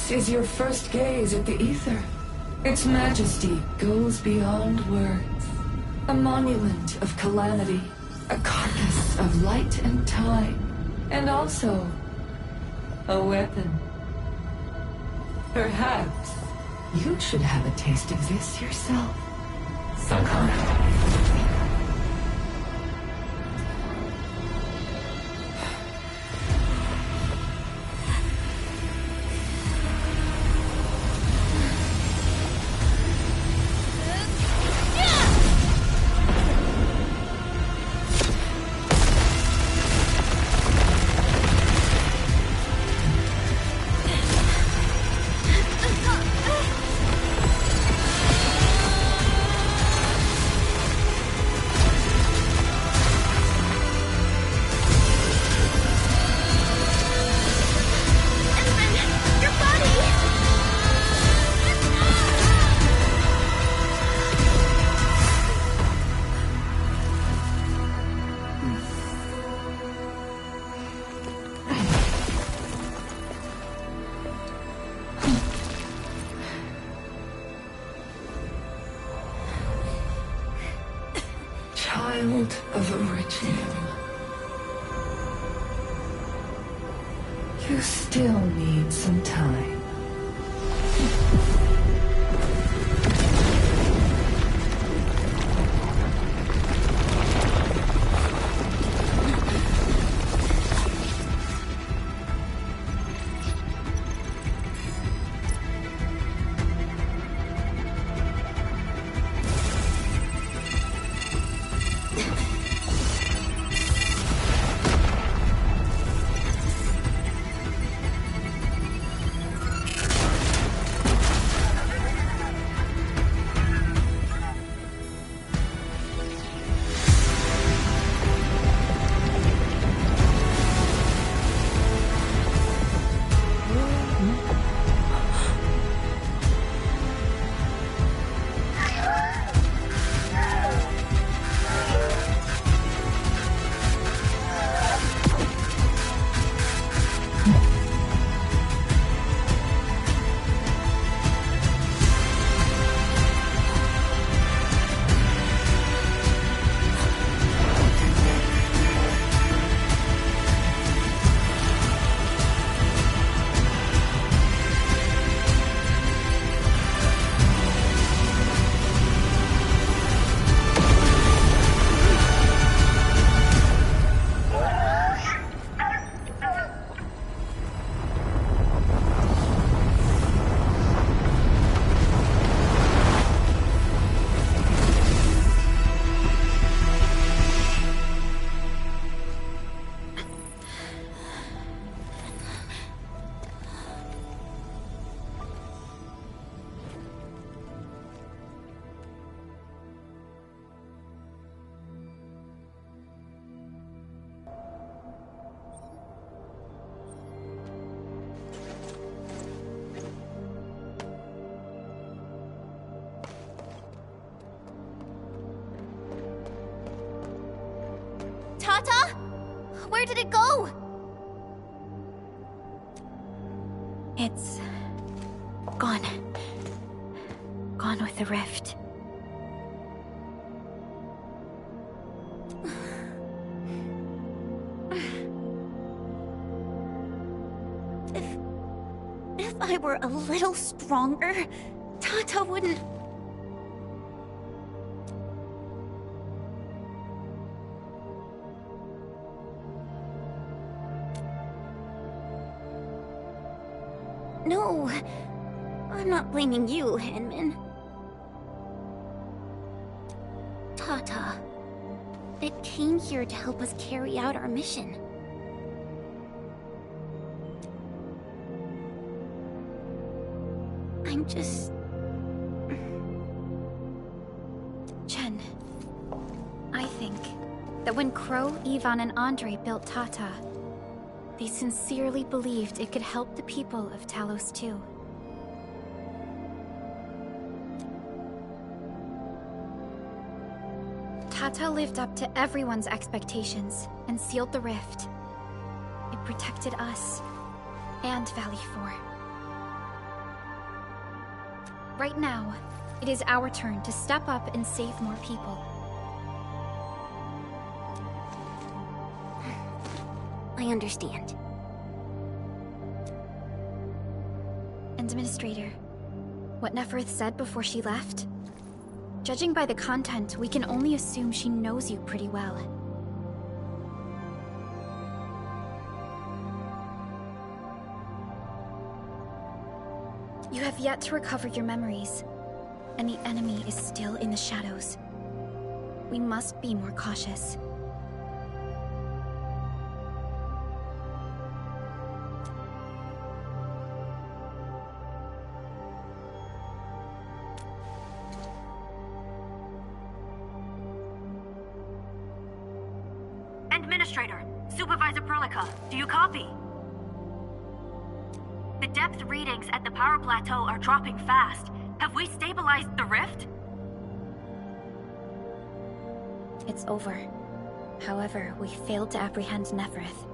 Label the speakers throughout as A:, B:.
A: This is your first gaze at the ether. Its majesty goes beyond words. A monument of calamity, a carcass of light and time, and also a weapon. Perhaps you should have a taste of this yourself, Sakana. Child of origin. You still need some time.
B: Tata? Where did it go? It's gone. Gone with the rift. If I were a little stronger, Tata wouldn't... No, I'm not blaming you, Henman. Tata, it came here to help us carry out our mission. I'm just... Chen, I think that when Crow, Ivan, and Andre built Tata, they sincerely believed it could help the people of Talos too. Tata lived up to everyone's expectations and sealed the rift. It protected us and Valley 4. Right now, it is our turn to step up and save more people.
C: I understand.
B: Administrator, what Neferth said before she left? Judging by the content, we can only assume she knows you pretty well. You have yet to recover your memories, and the enemy is still in the shadows. We must be more cautious.
D: Administrator, Supervisor Perlica, do you copy? The depth readings at the power plateau are dropping fast. Have we stabilized the rift?
B: It's over. However, we failed to apprehend Neferth.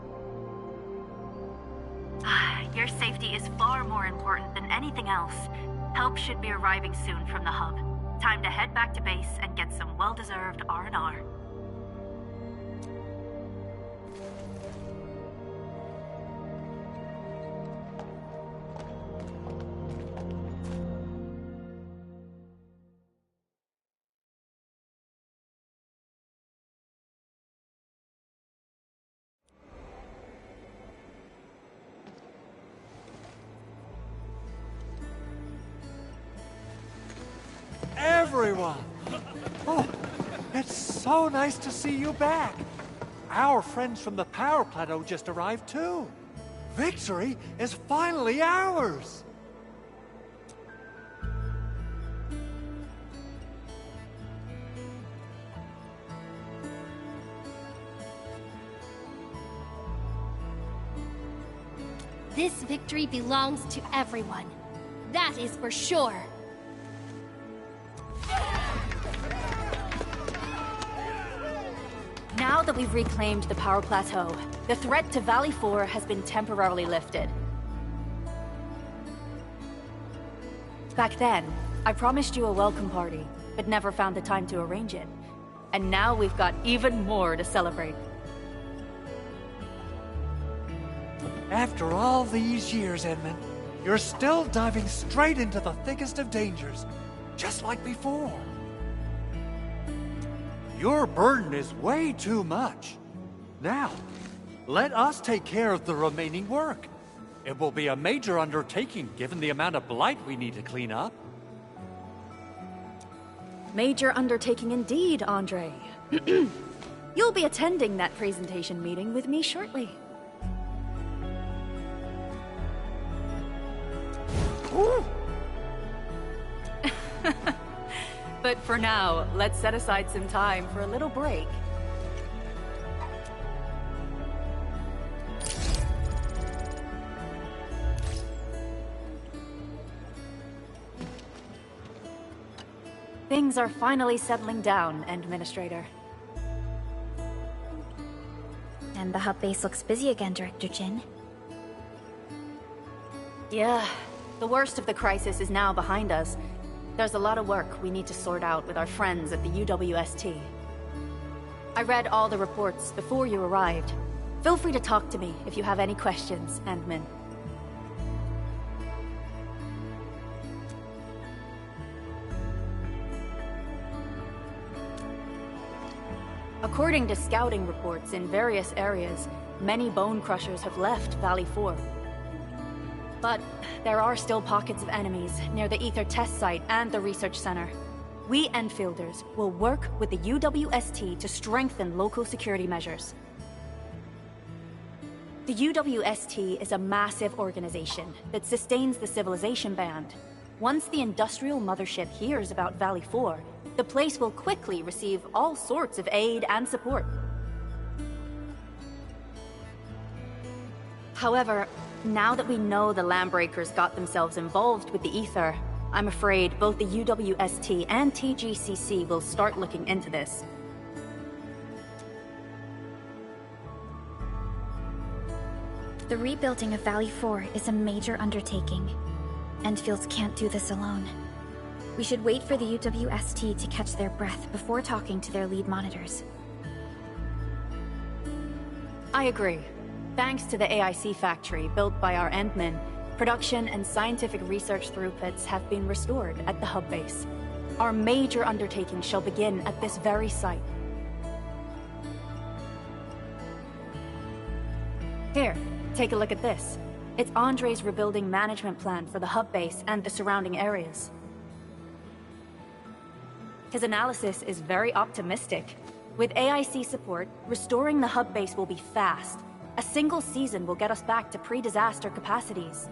D: Your safety is far more important than anything else. Help should be arriving soon from the hub. Time to head back to base and get some well-deserved R&R.
E: Everyone! Oh, it's so nice to see you back. Our friends from the power plateau just arrived too. Victory is finally ours!
C: This victory belongs to everyone. That is for sure.
D: Now that we've reclaimed the power plateau, the threat to Valley 4 has been temporarily lifted. Back then, I promised you a welcome party, but never found the time to arrange it. And now we've got even more to celebrate.
E: After all these years, Edmund, you're still diving straight into the thickest of dangers, just like before. Your burden is way too much. Now, let us take care of the remaining work. It will be a major undertaking given the amount of blight we need to clean up.
D: Major undertaking indeed, Andre. You'll be attending that presentation meeting with me shortly.
E: Ooh.
D: But for now, let's set aside some time for a little break. Things are finally settling down, Administrator.
B: And the hub base looks busy again, Director Jin.
D: Yeah, the worst of the crisis is now behind us. There's a lot of work we need to sort out with our friends at the UWST. I read all the reports before you arrived. Feel free to talk to me if you have any questions, Endman. According to scouting reports in various areas, many bone crushers have left Valley 4. But there are still pockets of enemies near the Ether test site and the research center. We Enfielders will work with the UWST to strengthen local security measures. The UWST is a massive organization that sustains the Civilization Band. Once the industrial mothership hears about Valley 4, the place will quickly receive all sorts of aid and support. However, now that we know the Landbreakers got themselves involved with the Ether, I'm afraid both the UWST and TGCC will start looking into this.
B: The rebuilding of Valley 4 is a major undertaking. Endfields can't do this alone. We should wait for the UWST to catch their breath before talking to their lead monitors.
D: I agree. Thanks to the AIC factory built by our Endmen, production and scientific research throughputs have been restored at the hub base. Our major undertaking shall begin at this very site. Here, take a look at this. It's Andre's rebuilding management plan for the hub base and the surrounding areas. His analysis is very optimistic. With AIC support, restoring the hub base will be fast. A single season will get us back to pre-disaster capacities.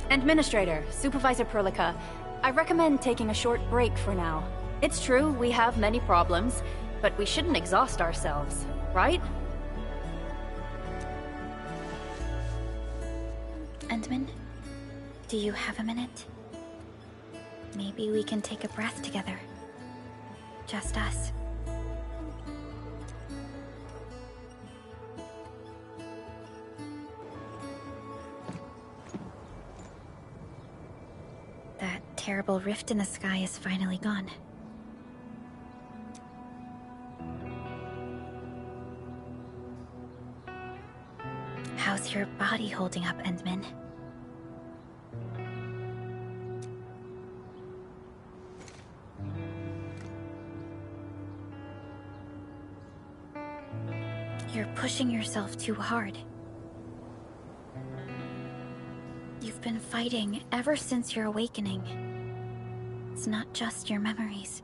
D: Administrator, Supervisor Perlica, I recommend taking a short break for now. It's true, we have many problems, but we shouldn't exhaust ourselves, right?
B: Endman, do you have a minute? Maybe we can take a breath together. Just us. That terrible rift in the sky is finally gone. How's your body holding up, Endman? You're pushing yourself too hard. You've been fighting ever since your awakening. It's not just your memories.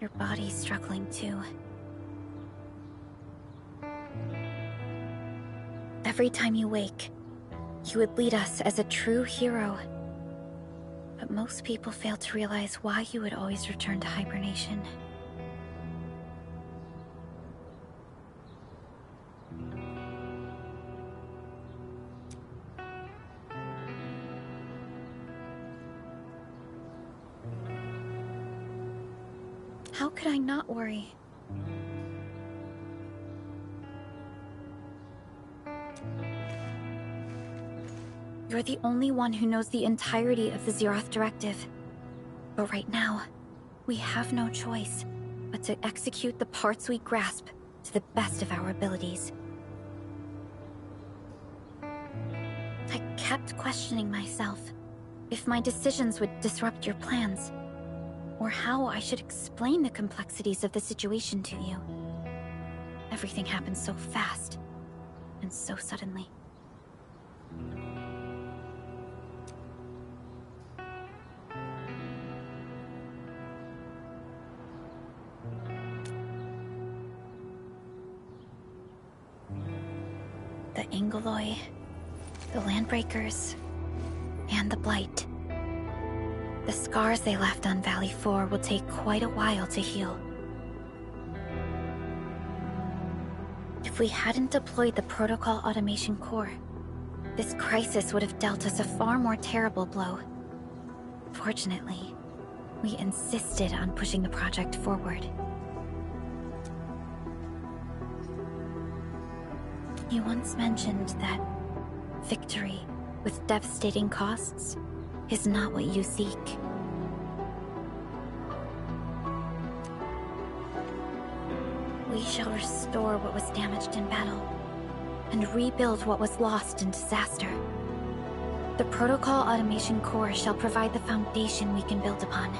B: Your body's struggling too. Every time you wake, you would lead us as a true hero. But most people fail to realize why you would always return to hibernation. How could I not worry? You're the only one who knows the entirety of the Zeroth Directive. But right now, we have no choice but to execute the parts we grasp to the best of our abilities. I kept questioning myself if my decisions would disrupt your plans, or how I should explain the complexities of the situation to you. Everything happened so fast, and so suddenly. The Angeloi, the Landbreakers, and the Blight. The scars they left on Valley 4 will take quite a while to heal. If we hadn't deployed the Protocol Automation Core, this crisis would have dealt us a far more terrible blow. Fortunately, we insisted on pushing the project forward. You once mentioned that victory with devastating costs is not what you seek. We shall restore what was damaged in battle, and rebuild what was lost in disaster. The Protocol Automation Core shall provide the foundation we can build upon.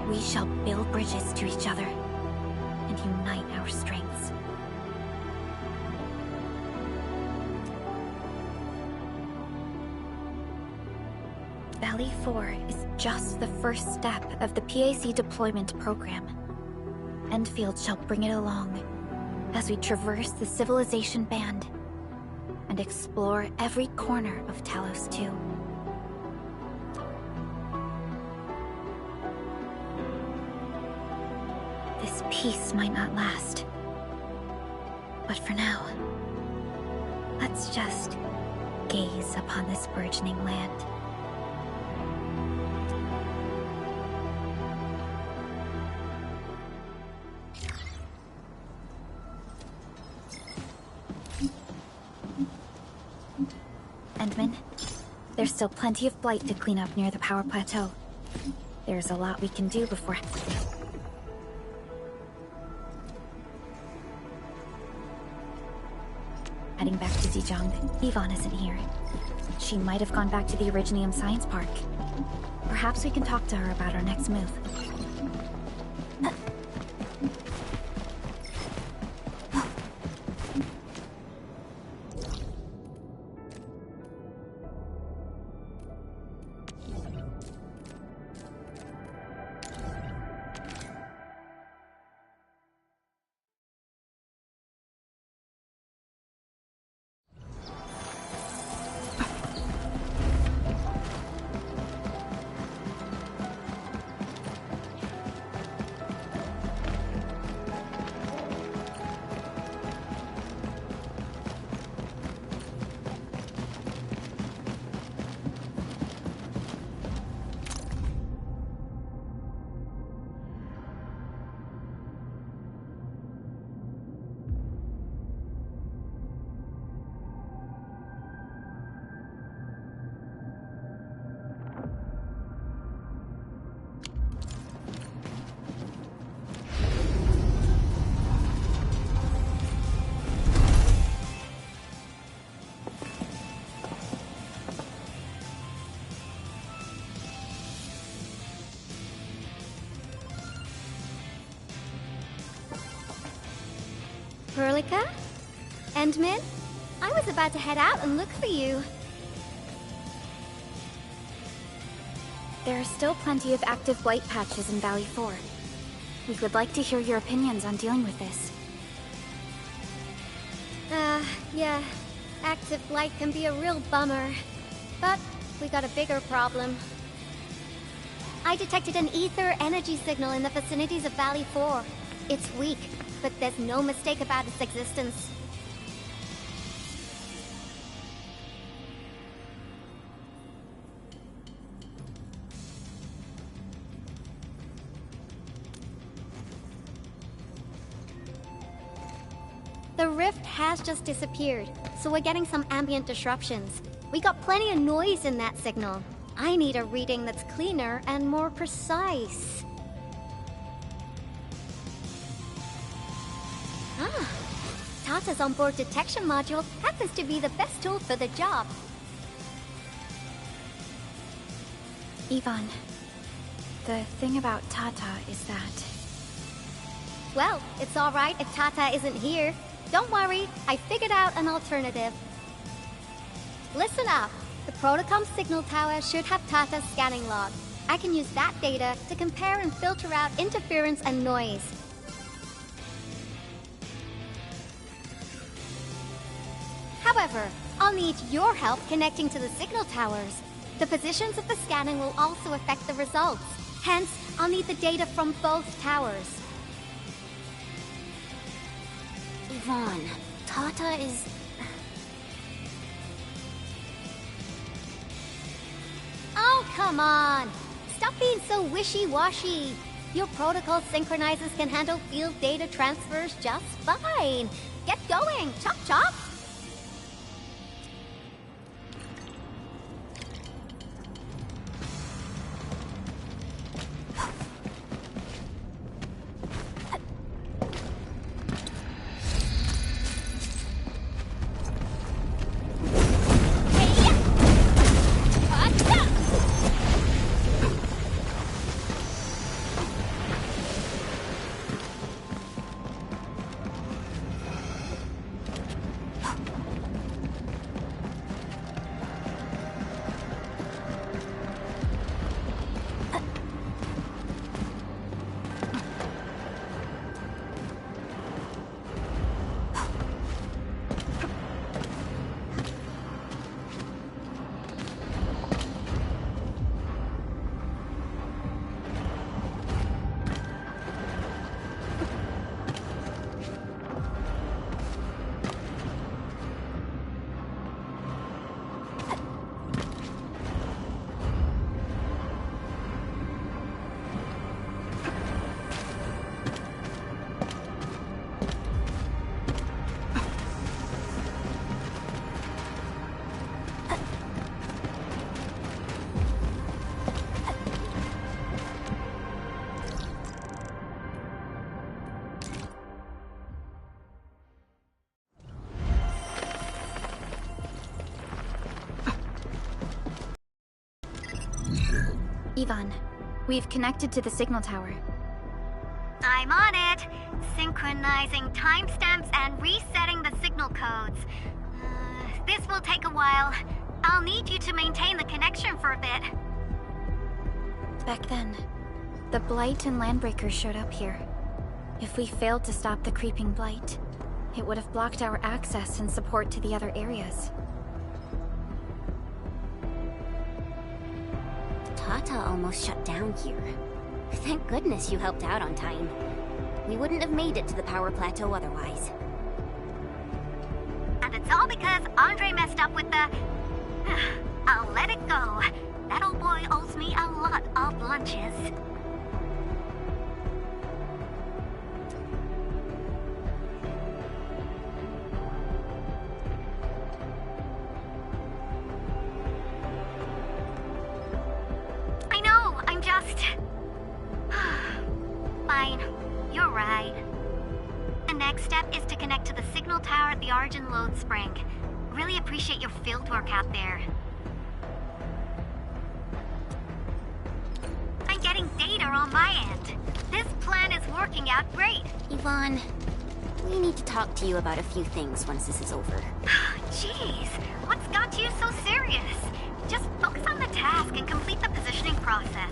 B: We shall build bridges to each other, and unite our strengths. Valley 4 is just the first step of the PAC deployment program. Endfield shall bring it along as we traverse the civilization band and explore every corner of Talos 2. This peace might not last, but for now, let's just gaze upon this burgeoning land. There's still plenty of blight to clean up near the power plateau. There's a lot we can do before... heading back to Zhejiang. Yvonne isn't here. She might have gone back to the Originium Science Park. Perhaps we can talk to her about our next move.
C: Perlica? Endmin? I was about to head out and look for you.
B: There are still plenty of active blight patches in Valley 4. We would like to hear your opinions on dealing with this.
C: Yeah. Active blight can be a real bummer. But we got a bigger problem. I detected an ether energy signal in the vicinities of Valley 4. It's weak, but there's no mistake about its existence. The rift has just disappeared, so we're getting some ambient disruptions. We got plenty of noise in that signal. I need a reading that's cleaner and more precise. Tata's onboard detection module happens to be the best tool for the job.
B: Yvonne, the thing about Tata is that...
C: Well, it's alright if Tata isn't here. Don't worry, I figured out an alternative. Listen up. The Protocom signal tower should have Tata's scanning log. I can use that data to compare and filter out interference and noise. However, I'll need your help connecting to the signal towers. The positions of the scanning will also affect the results. Hence, I'll need the data from both towers.
F: Yvonne, Tata is...
C: Oh, come on! Stop being so wishy-washy! Your protocol synchronizers can handle field data transfers just fine. Get going! Chop chop!
B: Ivan, we've connected to the signal tower.
C: I'm on it. Synchronizing timestamps and resetting the signal codes. This will take a while. I'll need you to maintain the connection for a bit.
B: Back then, the Blight and Landbreakers showed up here. If we failed to stop the creeping Blight, it would have blocked our access and support to the other areas.
F: Tata almost shut down here. Thank goodness you helped out on time. We wouldn't have made it to the power plateau otherwise.
C: And it's all because Andre messed up with the... I'll let it go. That old boy owes me a lot of lunches. I know, I'm just... Fine, you're right. The next step is to connect to the signal tower at the Origin Load Spring. Really appreciate your fieldwork out there. I'm getting data on my end. This plan is working out great.
F: Yvonne, we need to talk to you about a few things once this is over.
C: Jeez, what's got you so serious? Just focus on the task and complete the positioning process.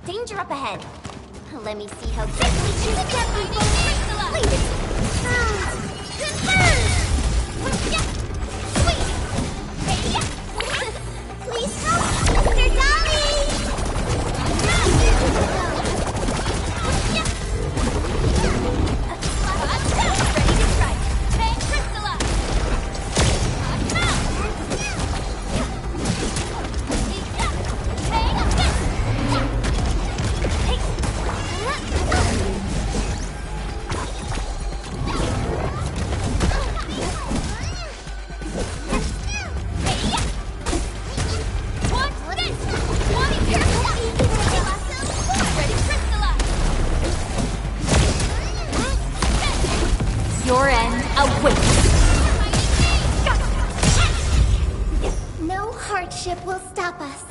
F: Danger up ahead. Let me see how quickly you can complete it. Please help, Mr.
B: Your end awaits.
C: No hardship will stop us.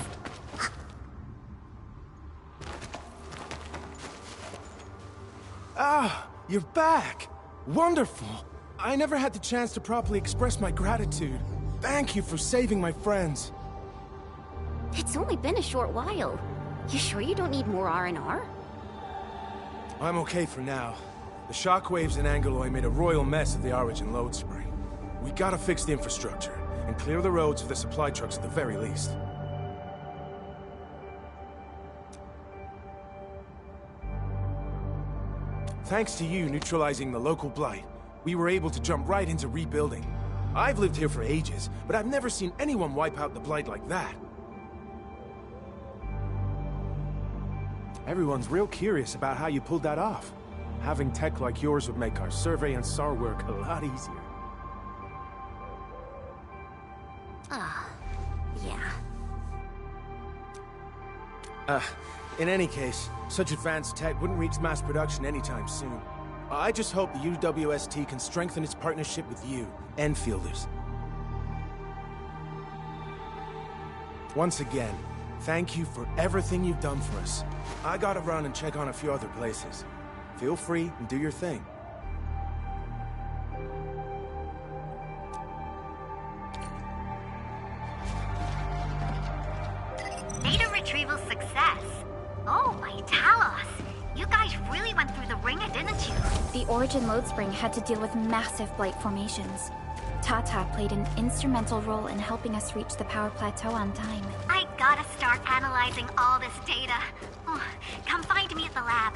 G: Ah, you're back! Wonderful! I never had the chance to properly express my gratitude. Thank you for saving my friends.
F: It's only been a short while. You sure you don't need more R&R?
G: I'm okay for now. The shockwaves in Angeloy made a royal mess of the Origin load spring. We gotta fix the infrastructure, and clear the roads for the supply trucks at the very least. Thanks to you neutralizing the local blight, we were able to jump right into rebuilding. I've lived here for ages, but I've never seen anyone wipe out the blight like that. Everyone's real curious about how you pulled that off. Having tech like yours would make our survey and SAR work a lot easier.
F: Yeah.
G: In any case, such advanced tech wouldn't reach mass production anytime soon. I just hope the UWST can strengthen its partnership with you, Enfielders. Once again, thank you for everything you've done for us. I gotta run and check on a few other places. Feel free and do your thing.
C: Data retrieval success. Oh, my Talos. You guys really went through the ringer, didn't you?
B: the Origin load spring had to deal with massive blight formations. Tata played an instrumental role in helping us reach the power plateau on time.
C: I gotta start analyzing all this data. Oh, come find me at the lab.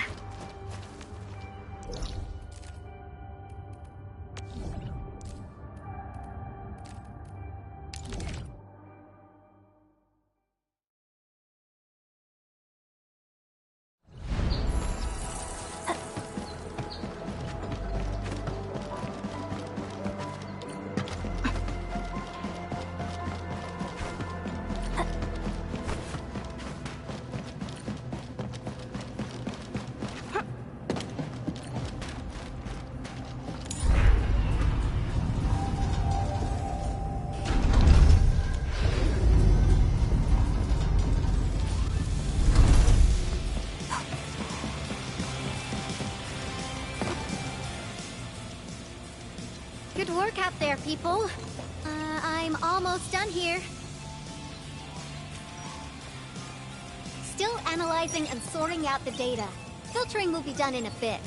C: Good work out there, people. I'm almost done here. Still analyzing and sorting out the data. Filtering will be done in a bit.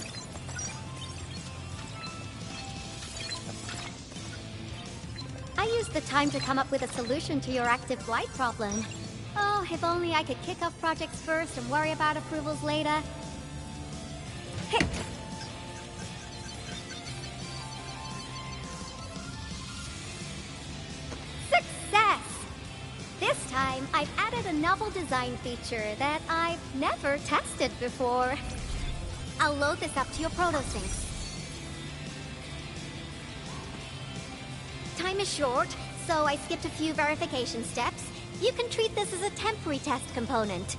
C: I used the time to come up with a solution to your active blight problem. Oh, if only I could kick off projects first and worry about approvals later. Hey! This time, I've added a novel design feature that I've never tested before. I'll load this up to your protosync. Time is short, so I skipped a few verification steps. You can treat this as a temporary test component.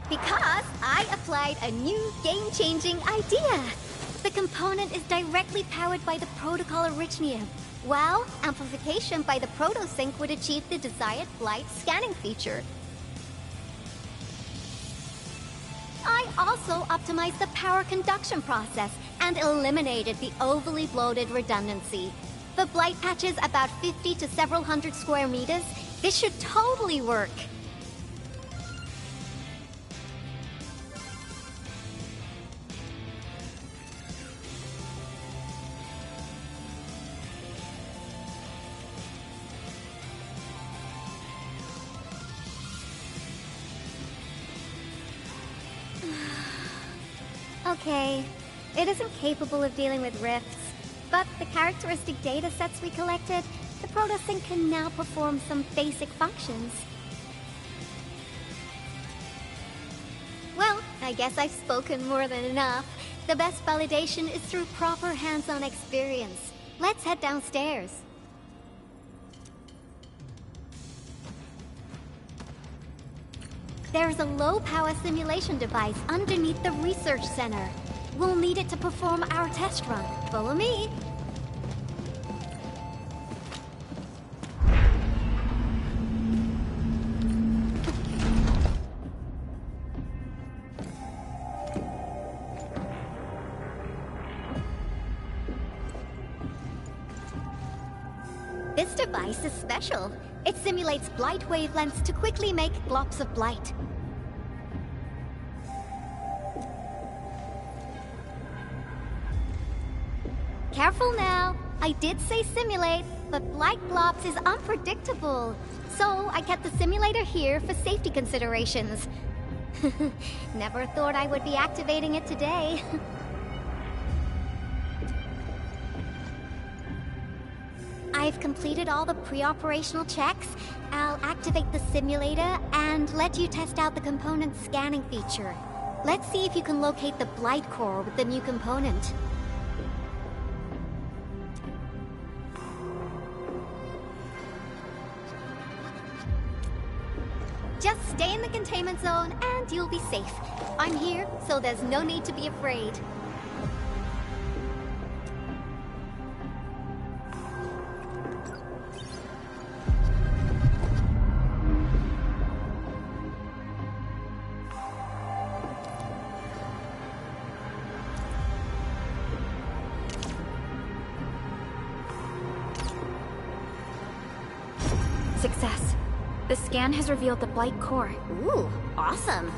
C: Because I applied a new game-changing idea. The component is directly powered by the protocol Arknights, while amplification by the protosync would achieve the desired blight scanning feature. I also optimized the power conduction process and eliminated the overly bloated redundancy. For blight patches about 50 to several hundred square meters, this should totally work. Okay, it isn't capable of dealing with rifts, but the characteristic data sets we collected, the protosync can now perform some basic functions. Well, I guess I've spoken more than enough. The best validation is through proper hands-on experience. Let's head downstairs. There's a low-power simulation device underneath the research center. We'll need it to perform our test run. Follow me. This device is special. It simulates blight wavelengths to quickly make globs of blight. Careful now. I did say simulate, but blight globs is unpredictable. So I kept the simulator here for safety considerations. Never thought I would be activating it today. I've completed all the pre-operational checks. I'll activate the simulator and let you test out the component scanning feature. Let's see if you can locate the blight core with the new component. Just stay in the containment zone and you'll be safe. I'm here, so there's no need to be afraid.
B: Success. The scan has revealed the Blight core.
F: Ooh, awesome.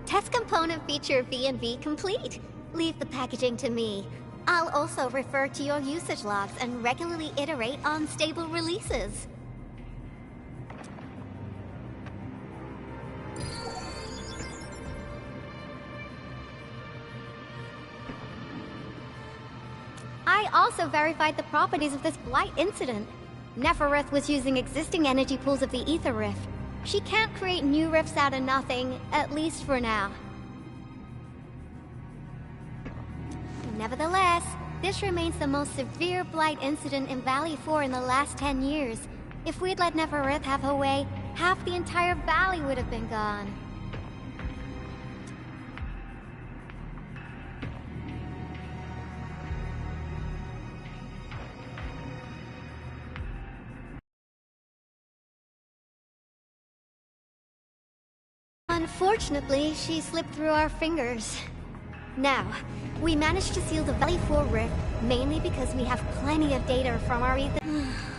C: Test component feature V&V complete. Leave the packaging to me. I'll also refer to your usage logs and regularly iterate on stable releases. I also verified the properties of this Blight incident. Nefereth was using existing energy pools of the Ether Rift. She can't create new rifts out of nothing, at least for now. Nevertheless, this remains the most severe Blight incident in Valley 4 in the last 10 years. If we'd let Nefereth have her way, half the entire valley would have been gone. Unfortunately, she slipped through our fingers. Now, we managed to seal the Valley 4 rift, mainly because we have plenty of data from our ether.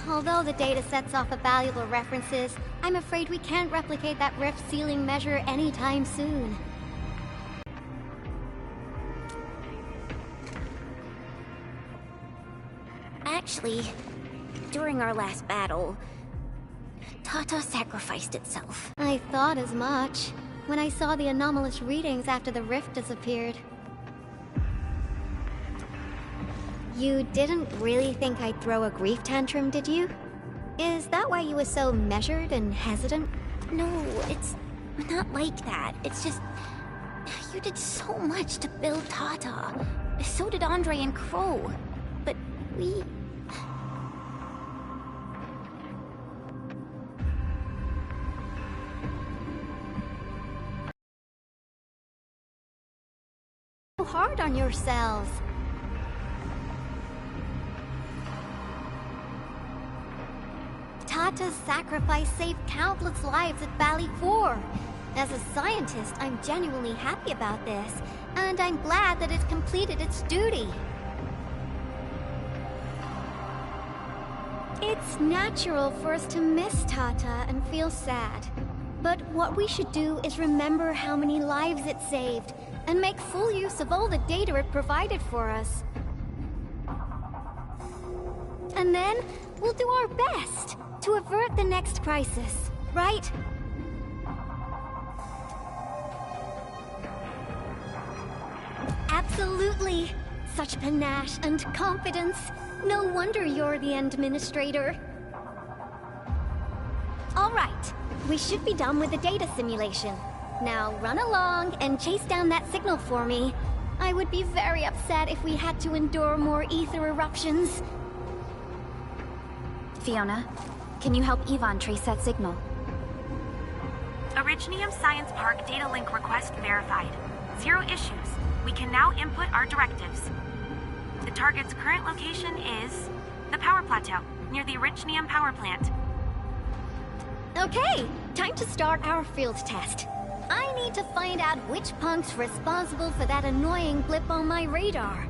C: Although the data sets off valuable references, I'm afraid we can't replicate that rift sealing measure anytime soon.
F: Actually, during our last battle, Tata sacrificed itself.
C: I thought as much, when I saw the anomalous readings after the rift disappeared. You didn't really think I'd throw a grief tantrum, did you? Is that why you were so measured and hesitant?
F: No, it's not like that. It's just... you did so much to build Tata. So did Andre and Crow. But we...
C: so hard on yourselves. Tata's sacrifice saved countless lives at Valley 4. As a scientist, I'm genuinely happy about this, and I'm glad that it completed its duty. It's natural for us to miss Tata and feel sad. But what we should do is remember how many lives it saved, and make full use of all the data it provided for us. And then, we'll do our best to avert the next crisis, right? Absolutely! Such panache and confidence. No wonder you're the administrator. All right, we should be done with the data simulation. Now run along and chase down that signal for me. I would be very upset if we had to endure more ether eruptions.
B: Fiona, can you help Yvonne trace that signal?
H: Originium Science Park data link request verified. 0 issues. We can now input our directives. The target's current location is the power plateau, near the Originium power plant.
C: Okay, time to start our field test. I need to find out which punk's responsible for that annoying blip on my radar.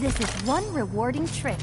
C: This is one rewarding trip.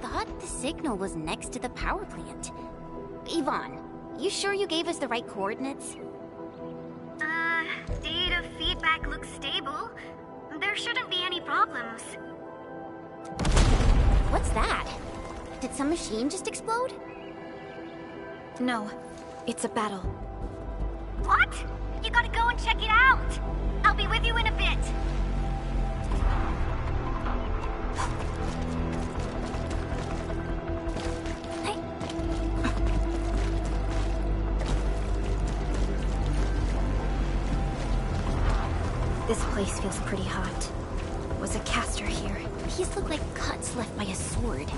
F: thought the signal was next to the power plant. Yvonne, you sure you gave us the right coordinates?
H: Data feedback looks stable. There shouldn't be any problems.
F: What's that? Did some machine just explode?
B: No, it's a battle.
H: What? You gotta go and check it out! I'll be with you in a bit.
B: This place feels pretty hot. Was a caster here?
F: These look like cuts left by a sword.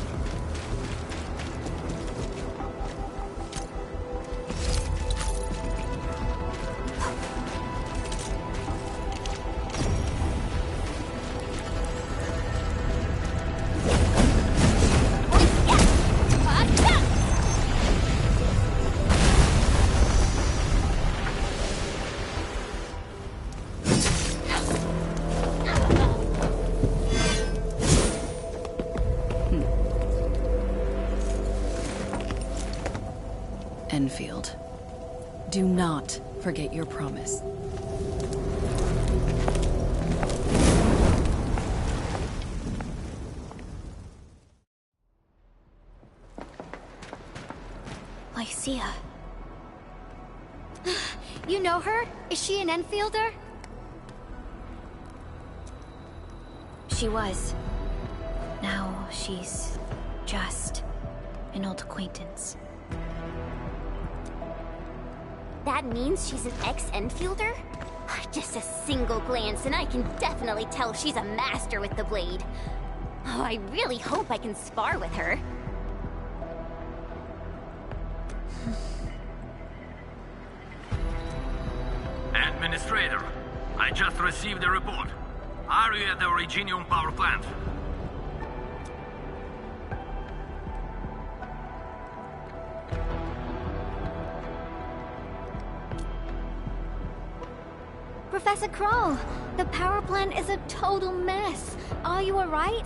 I: Enfield. Do not forget your promise.
B: Lycia.
C: You know her? Is she an Enfielder?
B: She was. Now she's just an old acquaintance.
F: That means she's an ex-Enfielder? Just a single glance and I can definitely tell she's a master with the blade. Oh, I really hope I can spar with her.
J: Administrator, I just received a report. Are you at the Originium power plant?
C: Professor Crow, the power plant is a total mess. Are you alright?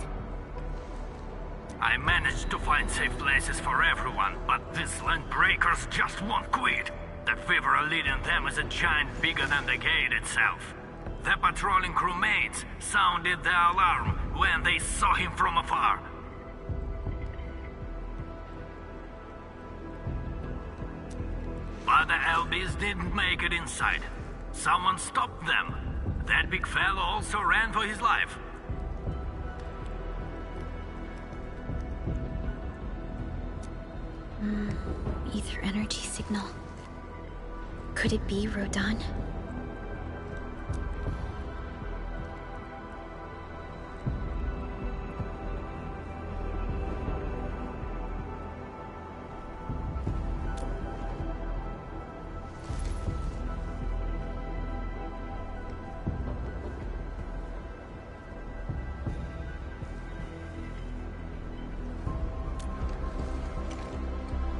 J: I managed to find safe places for everyone, but these land breakers just won't quit. The fever leading them is a giant bigger than the gate itself. The patrolling crewmates sounded the alarm when they saw him from afar. But the LBs didn't make it inside. Someone stopped them. That big fellow also ran for his life.
B: Ether energy signal. Could it be Rodan?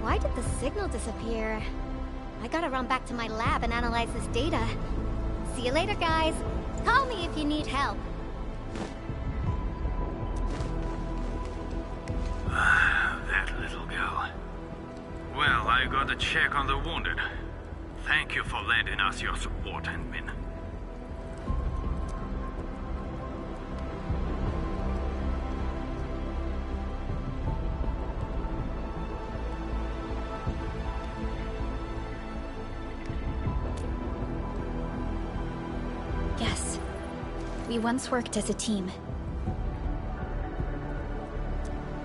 C: Why did the signal disappear? I gotta run back to my lab and analyze this data. See you later, guys. Call me if you need help.
J: That little girl. Well, I got a check on the wounded. Thank you for lending us your support, Handmin.
B: Yes. We once worked as a team.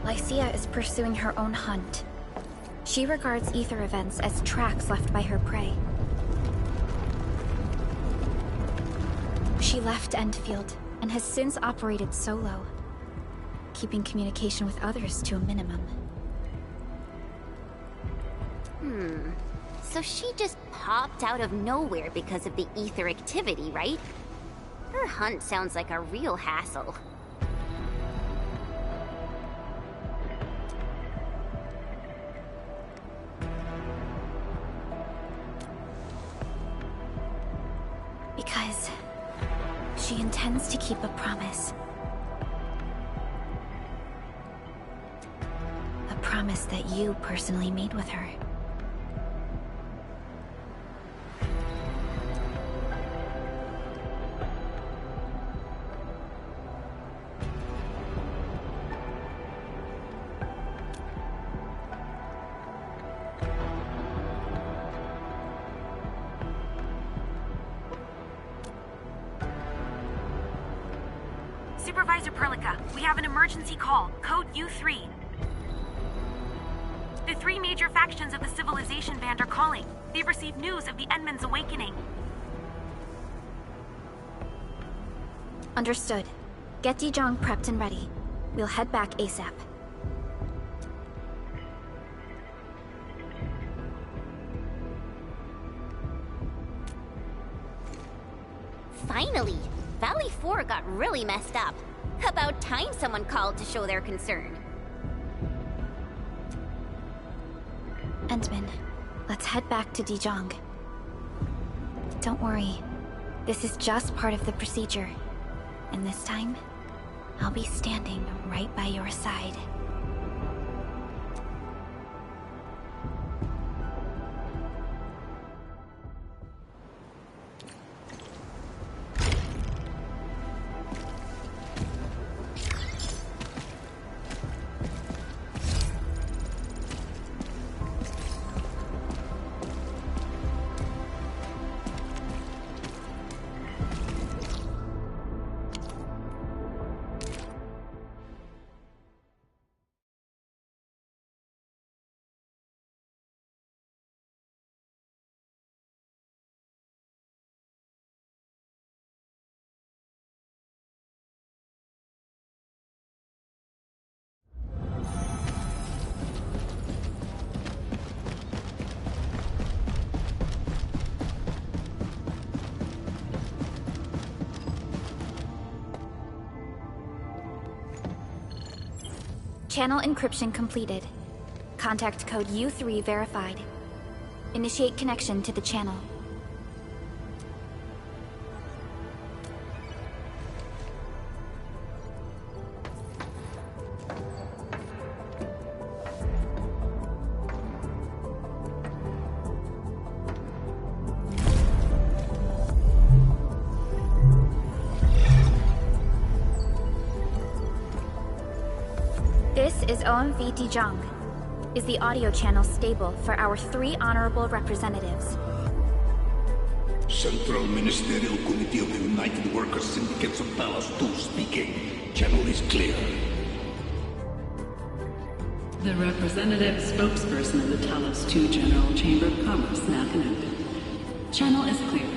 B: Lycia is pursuing her own hunt. She regards ether events as tracks left by her prey. She left Endfield and has since operated solo, keeping communication with others to a minimum.
F: So she just popped out of nowhere because of the ether activity, right? Her hunt sounds like a real hassle.
B: Because she intends to keep a promise. promise that you personally made with her.
H: Supervisor Perlica, we have an emergency call. Code U3. The three major factions of the Civilization Band are calling. They've received news of the Endman's awakening.
B: Understood. Get Dijong prepped and ready. We'll head back ASAP.
F: Finally! Valley 4 got really messed up. About time someone called to show their concern.
B: Endman, let's head back to Dijong. Don't worry. This is just part of the procedure. And this time, I'll be standing right by your side. Channel encryption completed. Contact code U3 verified. Initiate connection to the channel. This is OMV Dijong. Is the audio channel stable for our 3 honorable representatives?
K: Central Ministerial Committee of the United Workers Syndicates of Talos 2 speaking. Channel is clear.
L: The representative spokesperson of the Talos 2 General Chamber of Commerce, Rauchenende. Channel is clear.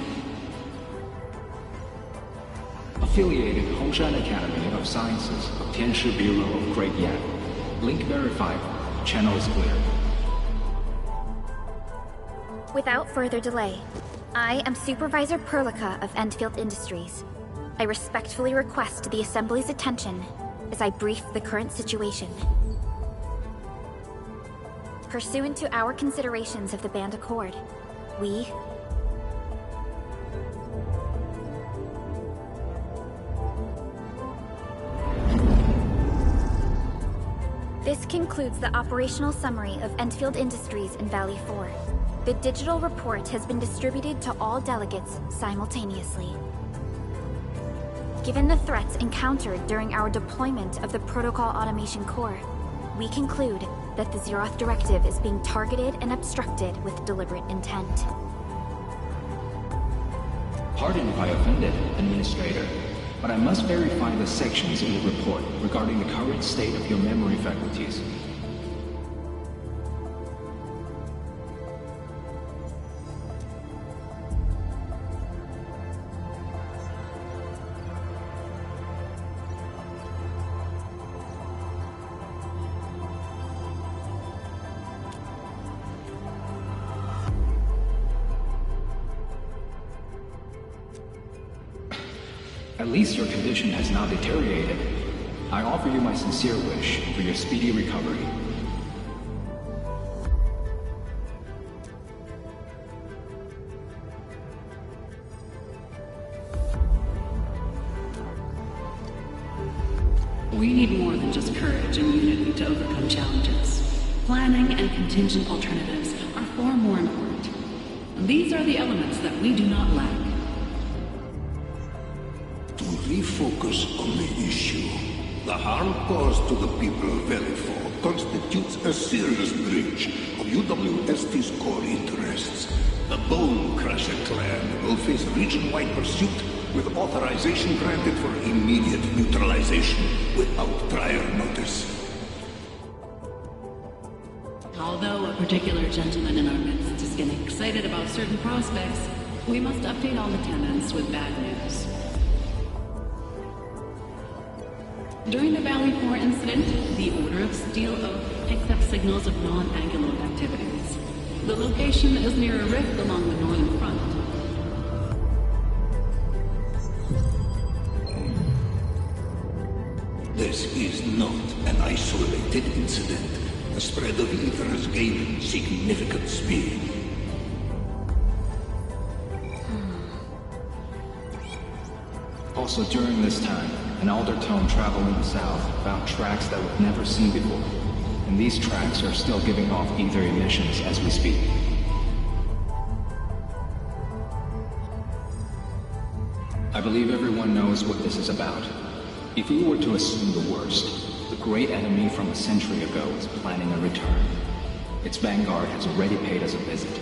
M: Affiliated Hongshan Academy of Sciences, Tianshi Bureau of Great Yan. Link verified. Channel is clear.
B: Without further delay, I am Supervisor Perlica of Endfield Industries. I respectfully request the Assembly's attention as I brief the current situation. Pursuant to our considerations of the Band Accord, we... This concludes the operational summary of Endfield Industries in Valley 4. The digital report has been distributed to all delegates simultaneously. Given the threats encountered during our deployment of the Protocol Automation Core, we conclude that the Zeroth Directive is being targeted and obstructed with deliberate intent.
M: Pardon if I offended, Administrator, but I must verify the sections in the report regarding the current state of your memory faculties. At least your condition has not deteriorated. I offer you my sincere wish for your speedy recovery.
L: We need more than just courage and unity to overcome challenges. Planning and contingent alternatives are far more important. These are the elements that we do not lack.
K: To refocus on the issue, the harm caused to the people of Valley constitutes a serious breach of UWST's core interests. The Bone Crusher clan will face region-wide pursuit with authorization granted for immediate neutralization without prior notice.
L: Although a particular gentleman in our midst is getting excited about certain prospects, we must update all the tenants with bad news. During the Valley 4 incident, the Order of Steel Oak picked up signals of non-Anguloid activities. The location is near a rift along the northern front.
K: This is not an isolated incident. The spread of ether has gained significant speed.
M: Also during this time, an Aldertone traveling south found tracks that we've never seen before. And these tracks are still giving off ether emissions as we speak. I believe everyone knows what this is about. If we were to assume the worst, the great enemy from a century ago is planning a return. Its vanguard has already paid us a visit.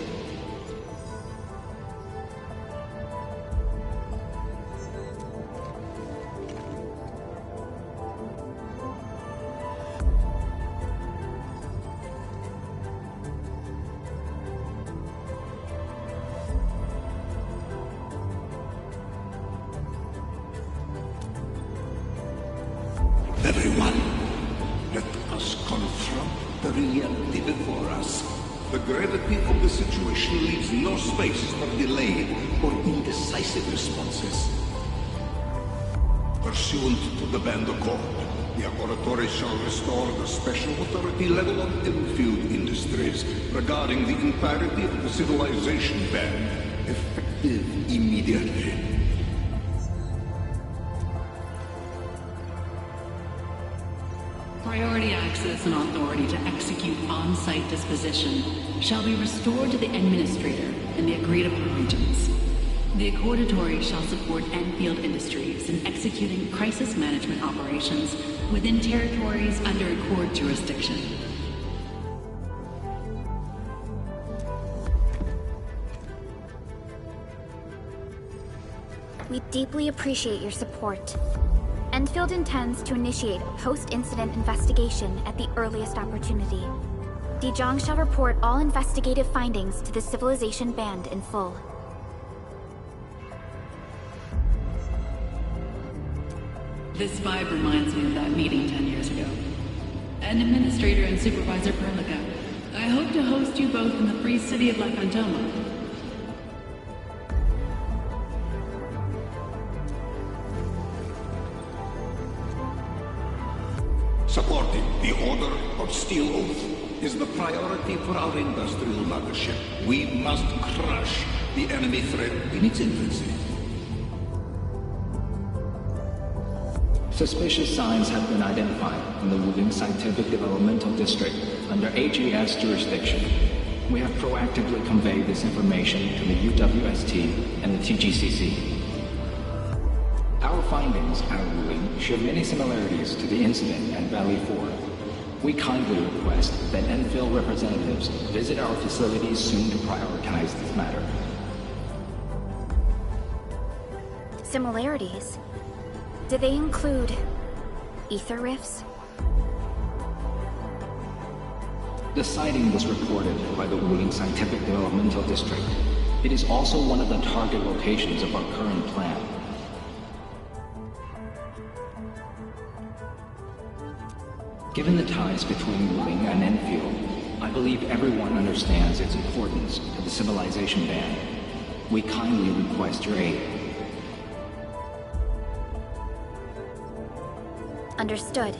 K: Everyone, let us confront the reality before us. The gravity of the situation leaves no space for delayed or indecisive responses. Pursuant to the Band Accord, the Laboratory shall restore the special authority level of Enfield Industries regarding the entirety of the civilization band, effective immediately.
L: Priority access and authority to execute on-site disposition shall be restored to the Administrator in the agreed-upon regions. The Accordatory shall support Enfield Industries in executing crisis management operations within territories under Accord jurisdiction.
B: We deeply appreciate your support. Enfield intends to initiate a post-incident investigation at the earliest opportunity. Dijong shall report all investigative findings to the Civilization Band in full.
L: This vibe reminds me of that meeting 10 years ago. An Administrator and Supervisor Perlica, I hope to host you both in the free city of La Fantoma.
K: Supporting the Order of Steel Oath is the priority for our industrial mothership. We must crush the enemy threat in its infancy.
M: Suspicious signs have been identified in the Wuling Scientific Developmental District under AGS jurisdiction. We have proactively conveyed this information to the UWST and the TGCC. Our findings at Wuling show many similarities to the incident at Valley 4. We kindly request that Enfield representatives visit our facilities soon to prioritize this matter.
B: Similarities? Do they include ether rifts?
M: The sighting was reported by the Wuling Scientific Developmental District. It is also one of the target locations of our current plan. Given the ties between Wuling and Enfield, I believe everyone understands its importance to the Civilization Band. We kindly request your aid.
B: Understood.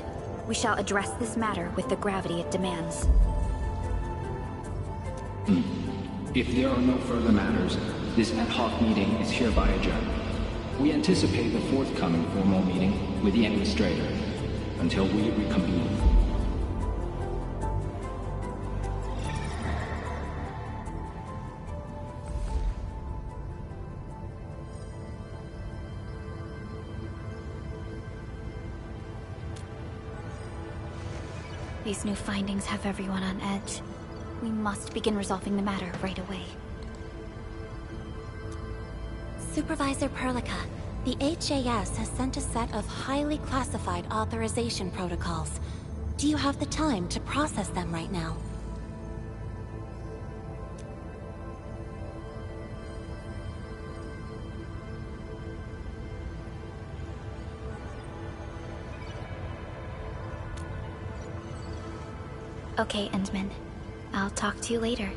B: We shall address this matter with the gravity it demands.
M: If there are no further matters, this ad hoc meeting is hereby adjourned. We anticipate the forthcoming formal meeting with the Administrator until we reconvene.
B: These new findings have everyone on edge. We must begin resolving the matter right away.
N: Supervisor Perlica, the HAS has sent a set of highly classified authorization protocols. Do you have the time to process them right now?
B: Okay, Endman. I'll talk to you later.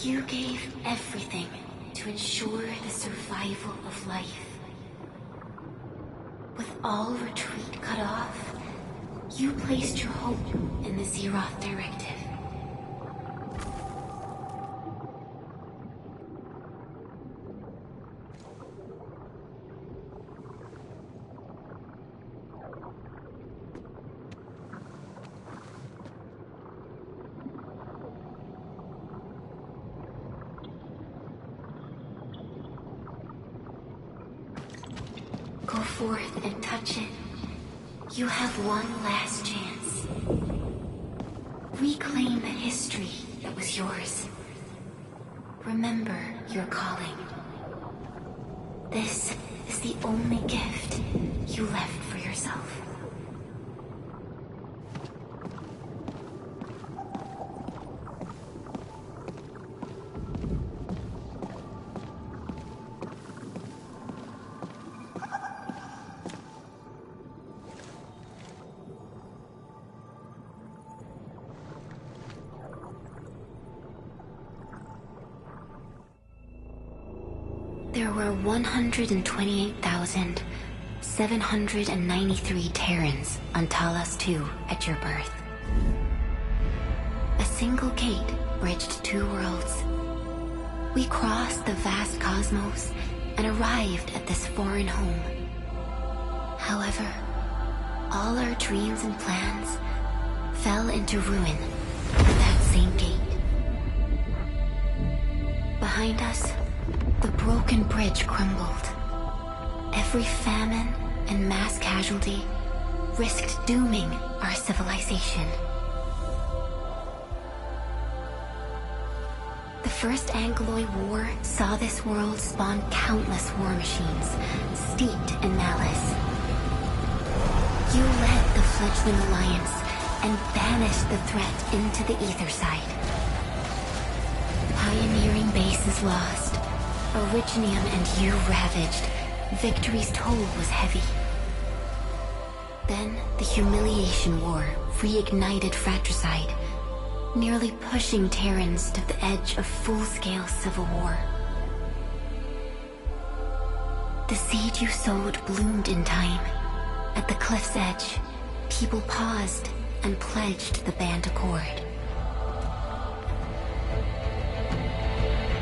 F: You gave everything to ensure the survival of life. With all retreat cut off, you placed your hope in the Zeroth Directive. Go forth and touch it. You have one last chance. Reclaim the history that was yours. Remember your calling. This is the only gift you left for yourself. There were 128,793 Terrans on Talos 2 at your birth. A single gate bridged two worlds. We crossed the vast cosmos and arrived at this foreign home. However, all our dreams and plans fell into ruin at that same gate. Behind us, the broken bridge crumbled. Every famine and mass casualty risked dooming our civilization. The First Angloid War saw this world spawn countless war machines, steeped in malice. You led the fledgling alliance and banished the threat into the ether side. Pioneering bases lost. Originium and you ravaged. Victory's toll was heavy. Then the Humiliation War reignited fratricide, nearly pushing Terrans to the edge of full-scale civil war. The seed you sowed bloomed in time. At the cliff's edge, people paused and pledged the Band Accord.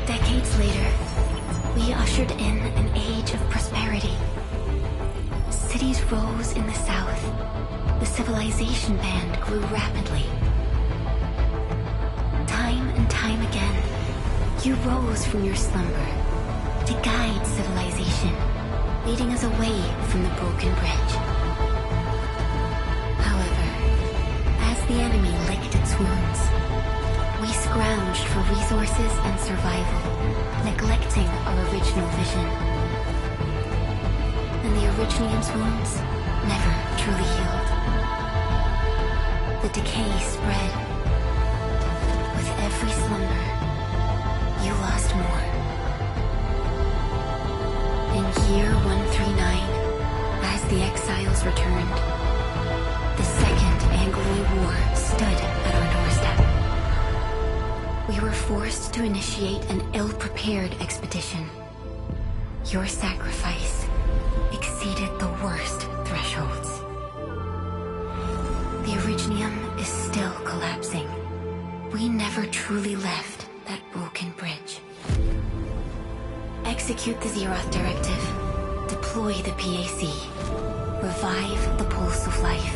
F: Decades later, we ushered in an age of prosperity. Cities rose in the south. The civilization band grew rapidly. Time and time again, you rose from your slumber to guide civilization leading us away from the broken bridge. However, as the enemy licked its wounds, we scrounged for resources and survival, neglecting our original vision. And the Originium's wounds never truly healed. The decay spread. With every slumber, you lost more. In year 139, as the exiles returned, the Second Anglo War stood at our doorstep. We were forced to initiate an ill-prepared expedition. Your sacrifice exceeded the worst thresholds. The Originium is still collapsing. We never truly left that broken bridge. Execute the Zeroth Directive. Deploy the PAC. Revive the Pulse of Life.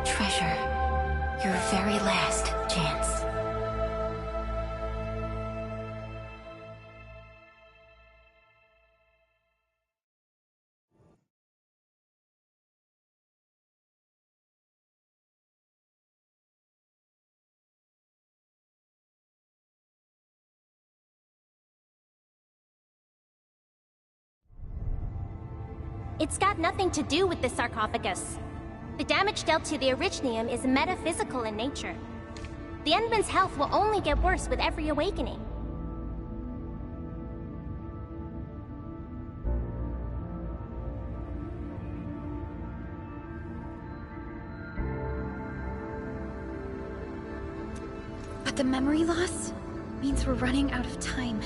F: Treasure your very last chance.
O: It's got nothing to do with the sarcophagus. The damage dealt to the Originium is metaphysical in nature. The Endman's health will only get worse with every awakening.
B: But the memory loss means we're running out of time.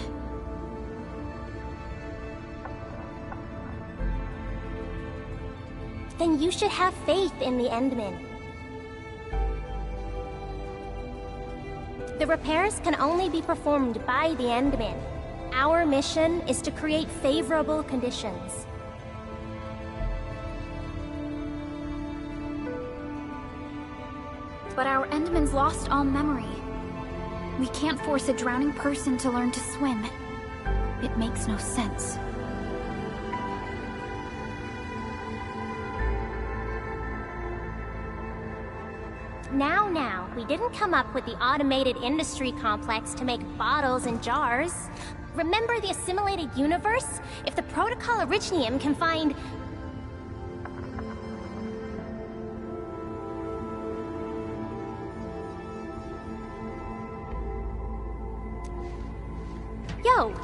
O: Then you should have faith in the Endman. The repairs can only be performed by the Endman. Our mission is to create favorable conditions.
B: But our Endman's lost all memory. We can't force a drowning person to learn to swim. It makes no sense.
O: Now, we didn't come up with the automated industry complex to make bottles and jars. Remember the assimilated universe? If the Protocol Originium can find... Yo!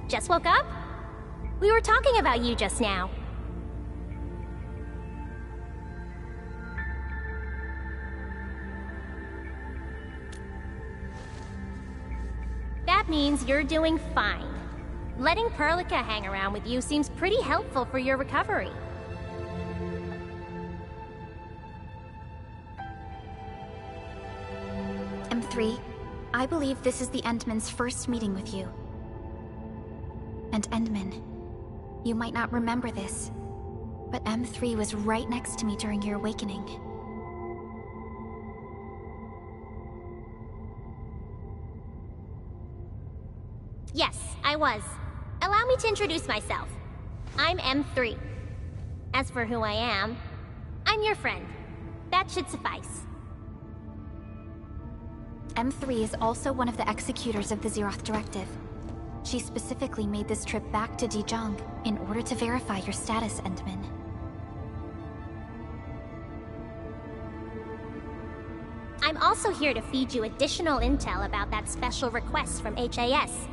O: Just woke up? We were talking about you just now. That means you're doing fine. Letting Perlica hang around with you seems pretty helpful for your recovery.
B: M3, I believe this is the Endman's first meeting with you. And Endman, you might not remember this, but M3 was right next to me during your awakening.
O: Yes, I was. Allow me to introduce myself. I'm M3. As for who I am, I'm your friend. That should suffice.
B: M3 is also one of the executors of the Zeroth Directive. She specifically made this trip back to Dijiang in order to verify your status, Endman.
O: I'm also here to feed you additional intel about that special request from HAS.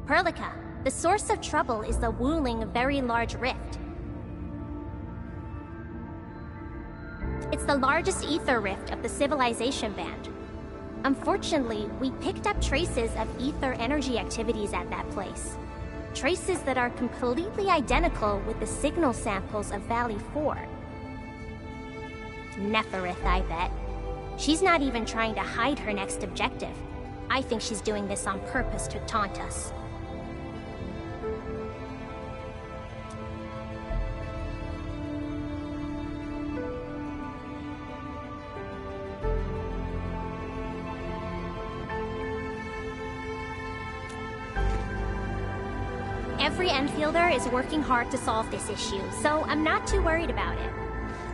O: Perlica, the source of trouble is the Wuling Very Large Rift. It's the largest ether rift of the Civilization Band. Unfortunately, we picked up traces of ether energy activities at that place. Traces that are completely identical with the signal samples of Valley 4. Neferith, I bet. She's not even trying to hide her next objective. I think she's doing this on purpose to taunt us. Every Enfielder is working hard to solve this issue, so I'm not too worried about it.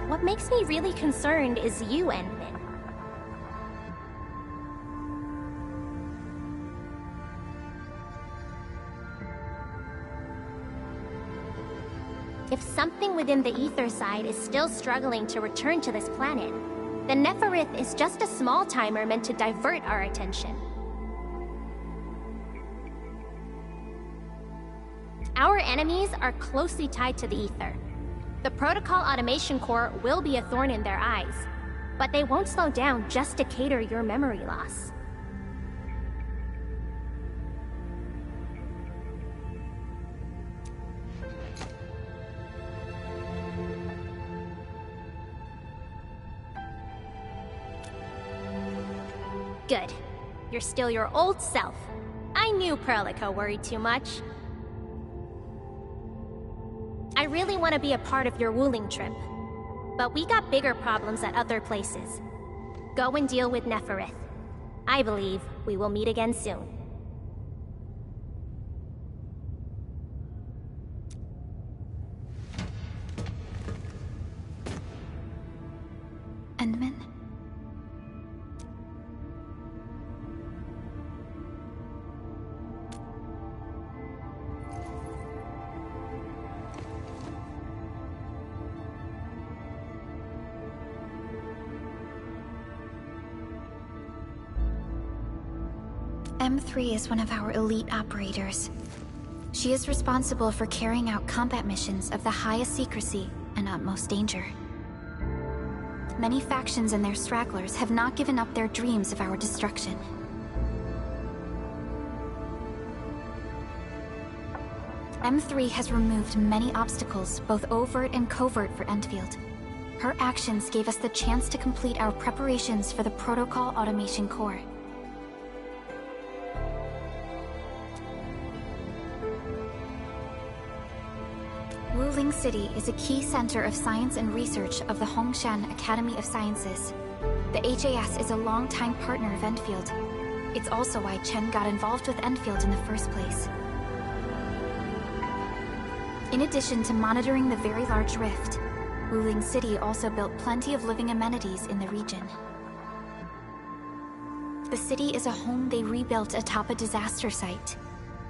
O: What makes me really concerned is you, Endman. If something within the ether side is still struggling to return to this planet, then Neferith is just a small timer meant to divert our attention. Our enemies are closely tied to the ether. The Protocol Automation Core will be a thorn in their eyes, but they won't slow down just to cater your memory loss. Good. You're still your old self. I knew Perlica worried too much. I really want to be a part of your Wuling trip, but we got bigger problems at other places. Go and deal with Neferith. I believe we will meet again soon.
B: Endman? M3 is one of our elite operators. She is responsible for carrying out combat missions of the highest secrecy and utmost danger. Many factions and their stragglers have not given up their dreams of our destruction. M3 has removed many obstacles, both overt and covert, for Endfield. Her actions gave us the chance to complete our preparations for the Protocol Automation Core. Wuling City is a key center of science and research of the Hongshan Academy of Sciences. The HAS is a longtime partner of Enfield. It's also why Chen got involved with Enfield in the first place. In addition to monitoring the very large rift, Wuling City also built plenty of living amenities in the region. The city is a home they rebuilt atop a disaster site.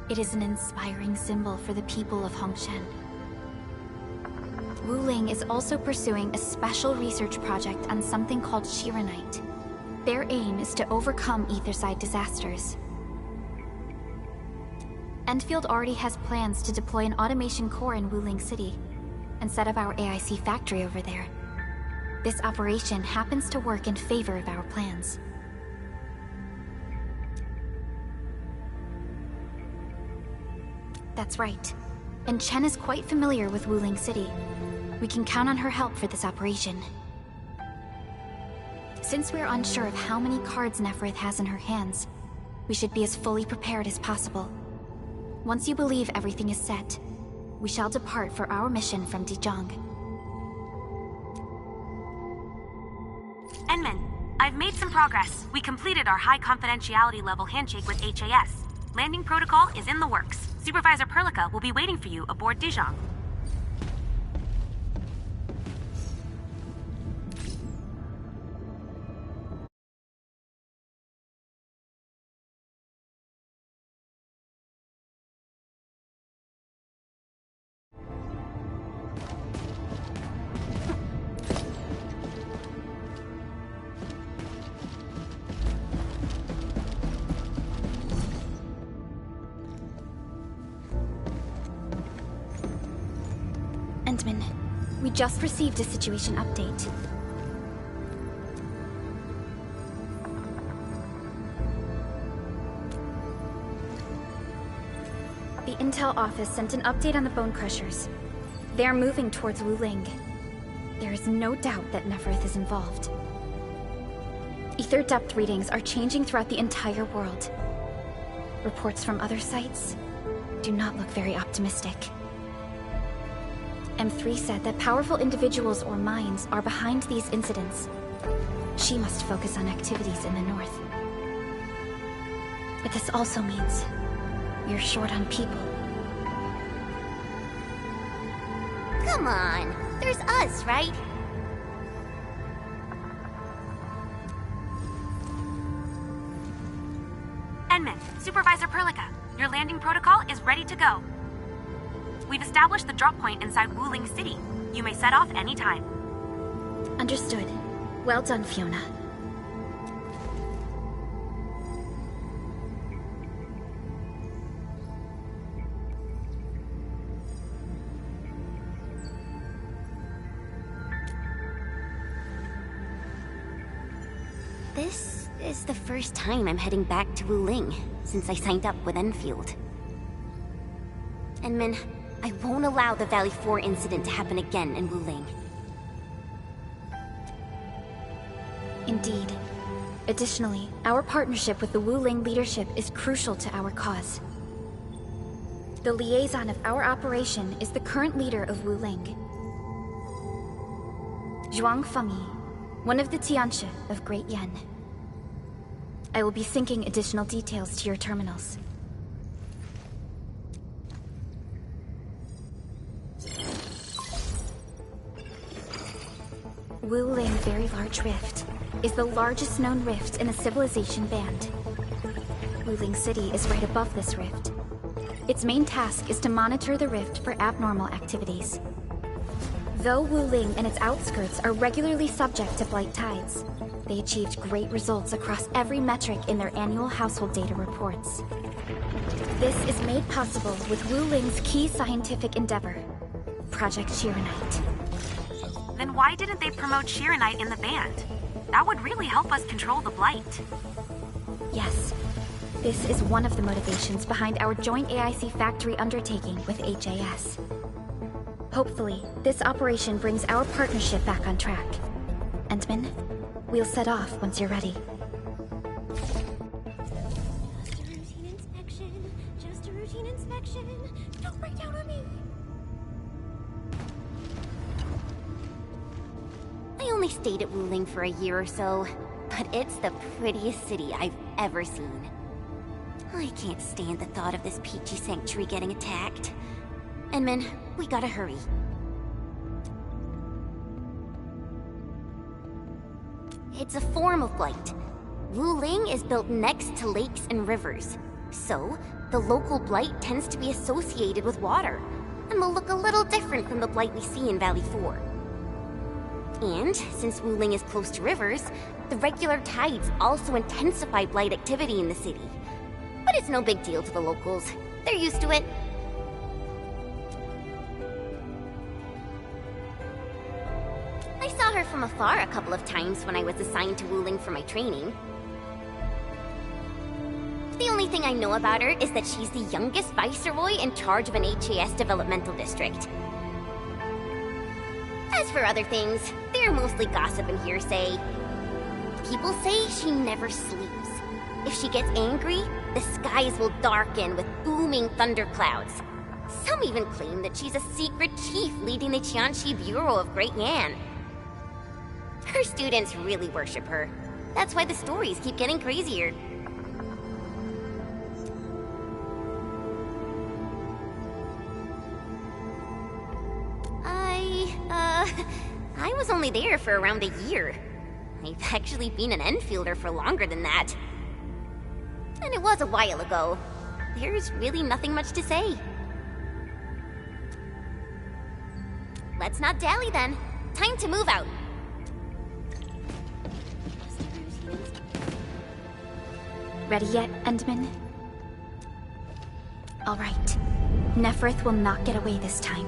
B: It is an inspiring symbol for the people of Hongshan. Wuling is also pursuing a special research project on something called Shiranite. Their aim is to overcome Etherside disasters. Enfield already has plans to deploy an automation core in Wuling City and set up our AIC factory over there. This operation happens to work in favor of our plans. That's right. And Chen is quite familiar with Wuling City. We can count on her help for this operation. Since we're unsure of how many cards Neferith has in her hands, we should be as fully prepared as possible. Once you believe everything is set, we shall depart for our mission from Dijiang.
H: Endman, I've made some progress. We completed our high confidentiality level handshake with HAS. Landing protocol is in the works. Supervisor Perlica will be waiting for you aboard Dijiang.
B: Endman, we just received a situation update. The Intel office sent an update on the Bone Crushers. They are moving towards Wuling. There is no doubt that Neferith is involved. Ether depth readings are changing throughout the entire world. Reports from other sites do not look very optimistic. M3 said that powerful individuals or minds are behind these incidents. She must focus on activities in the north. But this also means we're short on people.
C: Come on, there's us, right?
H: Enman, Supervisor Perlica, your landing protocol is ready to go. We've established the drop point inside Wuling City. You may set off anytime.
B: Understood. Well done, Fiona.
F: This is the first time I'm heading back to Wuling since I signed up with Enfield. Enman, I won't allow the Valley 4 incident to happen again in Wuling.
B: Indeed. Additionally, our partnership with the Wuling leadership is crucial to our cause. The liaison of our operation is the current leader of Wuling, Zhuang Fengyi, one of the Tianshi of Great Yen. I will be syncing additional details to your terminals. Wuling Very Large Rift is the largest known rift in the civilization band. Wuling City is right above this rift. Its main task is to monitor the rift for abnormal activities. Though Wuling and its outskirts are regularly subject to blight tides, they achieved great results across every metric in their annual household data reports. This is made possible with Wuling's key scientific endeavor, Project Shiranite.
H: Then why didn't they promote Shiranite in the band? That would really help us control the blight.
B: Yes. This is one of the motivations behind our joint AIC factory undertaking with HAS. Hopefully, this operation brings our partnership back on track. Endman, we'll set off once you're ready.
C: Just a routine inspection. Don't break down on me.
F: I only stayed at Wuling for a year or so, but it's the prettiest city I've ever seen. I can't stand the thought of this peachy sanctuary getting attacked. Enman, we gotta hurry. It's a form of blight. Wuling is built next to lakes and rivers, so the local blight tends to be associated with water, and will look a little different from the blight we see in Valley 4. And, since Wuling is close to rivers, the regular tides also intensify blight activity in the city. But it's no big deal to the locals. They're used to it. I saw her from afar a couple of times when I was assigned to Wuling for my training. The only thing I know about her is that she's the youngest viceroy in charge of an HAS developmental district. As for other things, they're mostly gossip and hearsay. People say she never sleeps. If she gets angry, the skies will darken with booming thunderclouds. Some even claim that she's a secret chief leading the Tianshi Bureau of Great Yan. Her students really worship her. That's why the stories keep getting crazier. I was only there for around a year. I've actually been an Enfielder for longer than that. And it was a while ago. There's really nothing much to say. Let's not dally then. Time to move out.
B: Ready yet, Endman? All right. Neferth will not get away this time.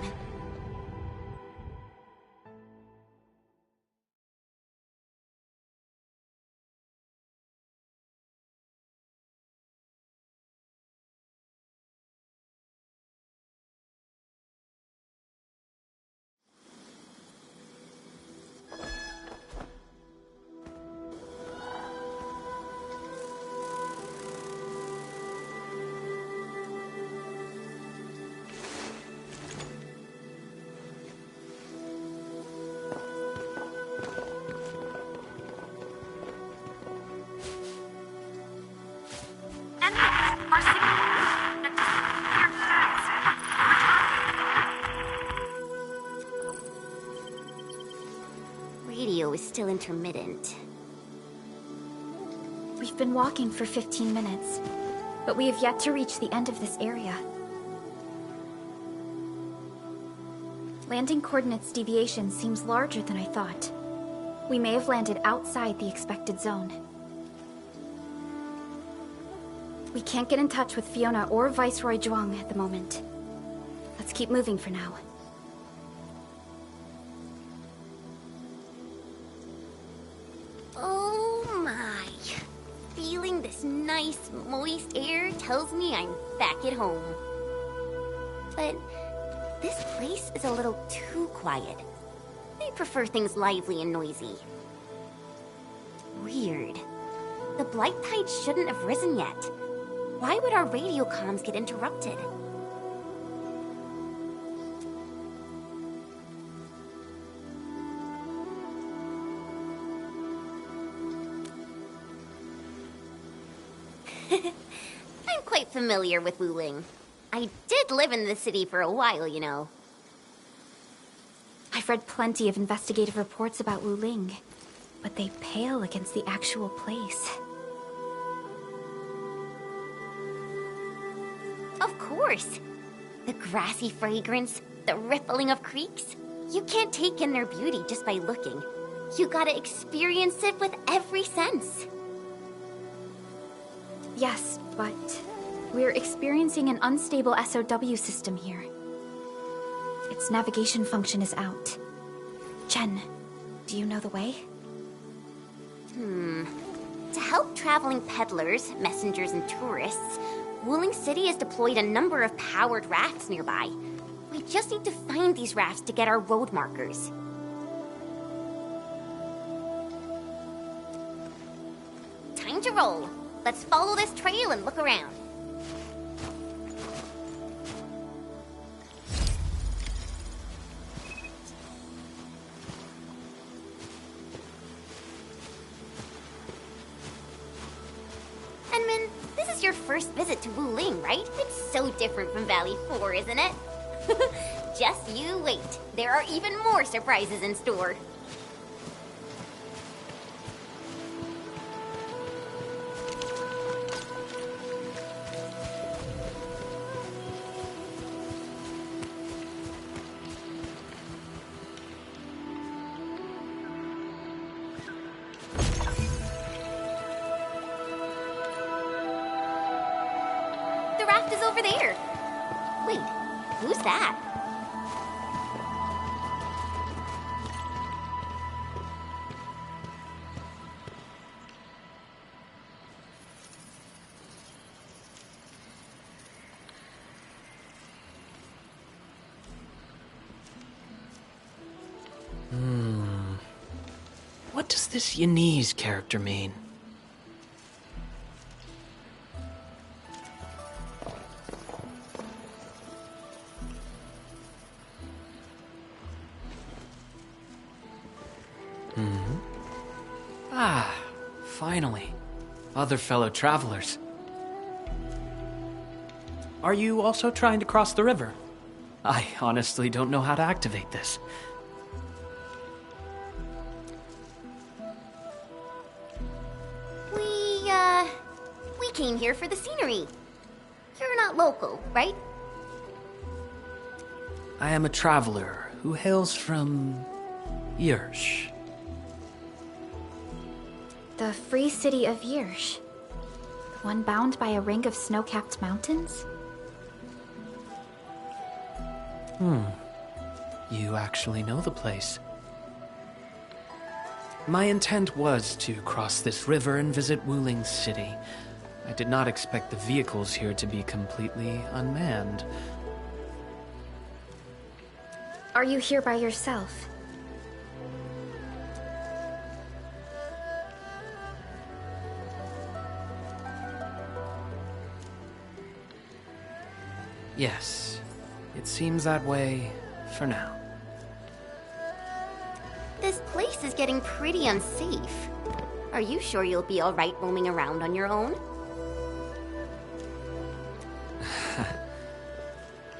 F: audio is still intermittent.
B: We've been walking for 15 minutes, but we have yet to reach the end of this area. Landing coordinates deviation seems larger than I thought. We may have landed outside the expected zone. We can't get in touch with Fiona or Viceroy Zhuang at the moment. Let's keep moving for now.
F: Oh my. Feeling this nice, moist air tells me I'm back at home. But this place is a little too quiet. I prefer things lively and noisy. Weird. The Blight Tide shouldn't have risen yet. Why would our radio comms get interrupted? I'm quite familiar with Wuling. I did live in the city for a while, you know.
B: I've read plenty of investigative reports about Wuling, but they pale against the actual place.
F: Of course. The grassy fragrance, the rippling of creeks. You can't take in their beauty just by looking. You gotta experience it with every sense.
B: Yes, but we're experiencing an unstable SOW system here. Its navigation function is out. Chen, do you know the way?
F: To help traveling peddlers, messengers, and tourists, Wuling City has deployed a number of powered rafts nearby. We just need to find these rafts to get our road markers. Time to roll. Let's follow this trail and look around. Enman, this is your first visit to Wuling, right? It's so different from Valley 4, isn't it? Just you wait. There are even more surprises in store. The raft is over there. Wait, who's that?
P: What does this Yanese character mean? Ah, finally. Other fellow travelers. Are you also trying to cross the river? I honestly don't know how to activate this.
F: We came here for the scenery. You're not local, right?
P: I am a traveler who hails from Yirsh.
B: The free city of Yirsh. The one bound by a ring of snow-capped mountains?
P: You actually know the place. My intent was to cross this river and visit Wuling City. I did not expect the vehicles here to be completely unmanned.
B: Are you here by yourself?
P: Yes, it seems that way for now.
F: This place is getting pretty unsafe. Are you sure you'll be alright roaming around on your own?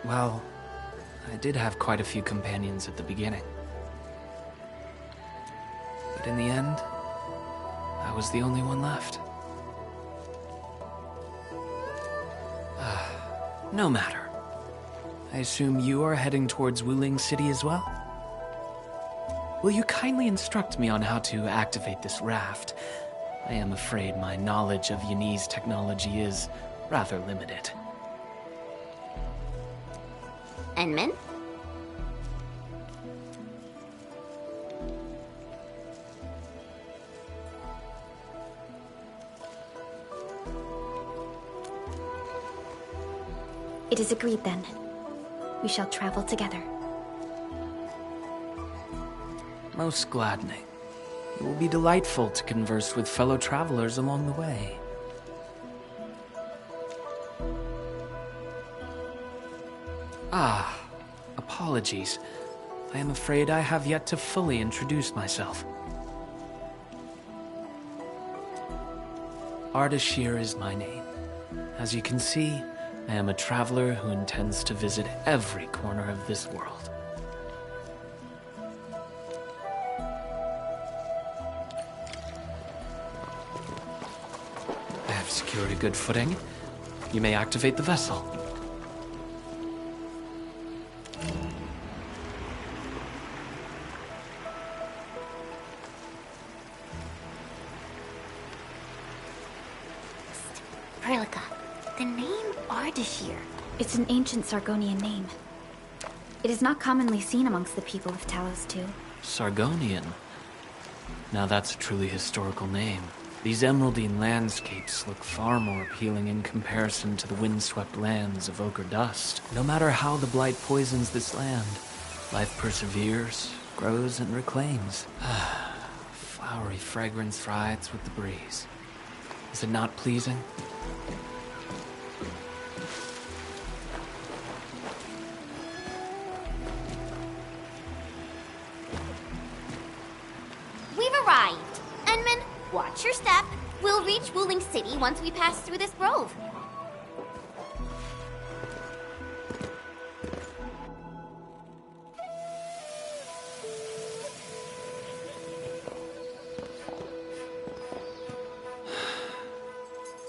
P: Well, I did have quite a few companions at the beginning. But in the end, I was the only one left. No matter. I assume you are heading towards Wuling City as well? Will you kindly instruct me on how to activate this raft? I am afraid my knowledge of Yanese technology is rather limited.
F: Enman?
B: It is agreed then. We shall travel together.
P: Most gladdening. It will be delightful to converse with fellow travelers along the way. Apologies. I am afraid I have yet to fully introduce myself. Ardashir is my name. As you can see, I am a traveler who intends to visit every corner of this world. I have secured a good footing. You may activate the vessel.
F: Perlica, the name Ardashir.
B: It's an ancient Sargonian name. It is not commonly seen amongst the people of Talos II.
P: Sargonian? Now that's a truly historical name. These emeraldine landscapes look far more appealing in comparison to the windswept lands of ochre dust. No matter how the blight poisons this land, life perseveres, grows, and reclaims. Flowery fragrance rides with the breeze. Is it not pleasing?
F: We've arrived. Enman, watch your step. We'll reach Wuling City once we pass through this grove.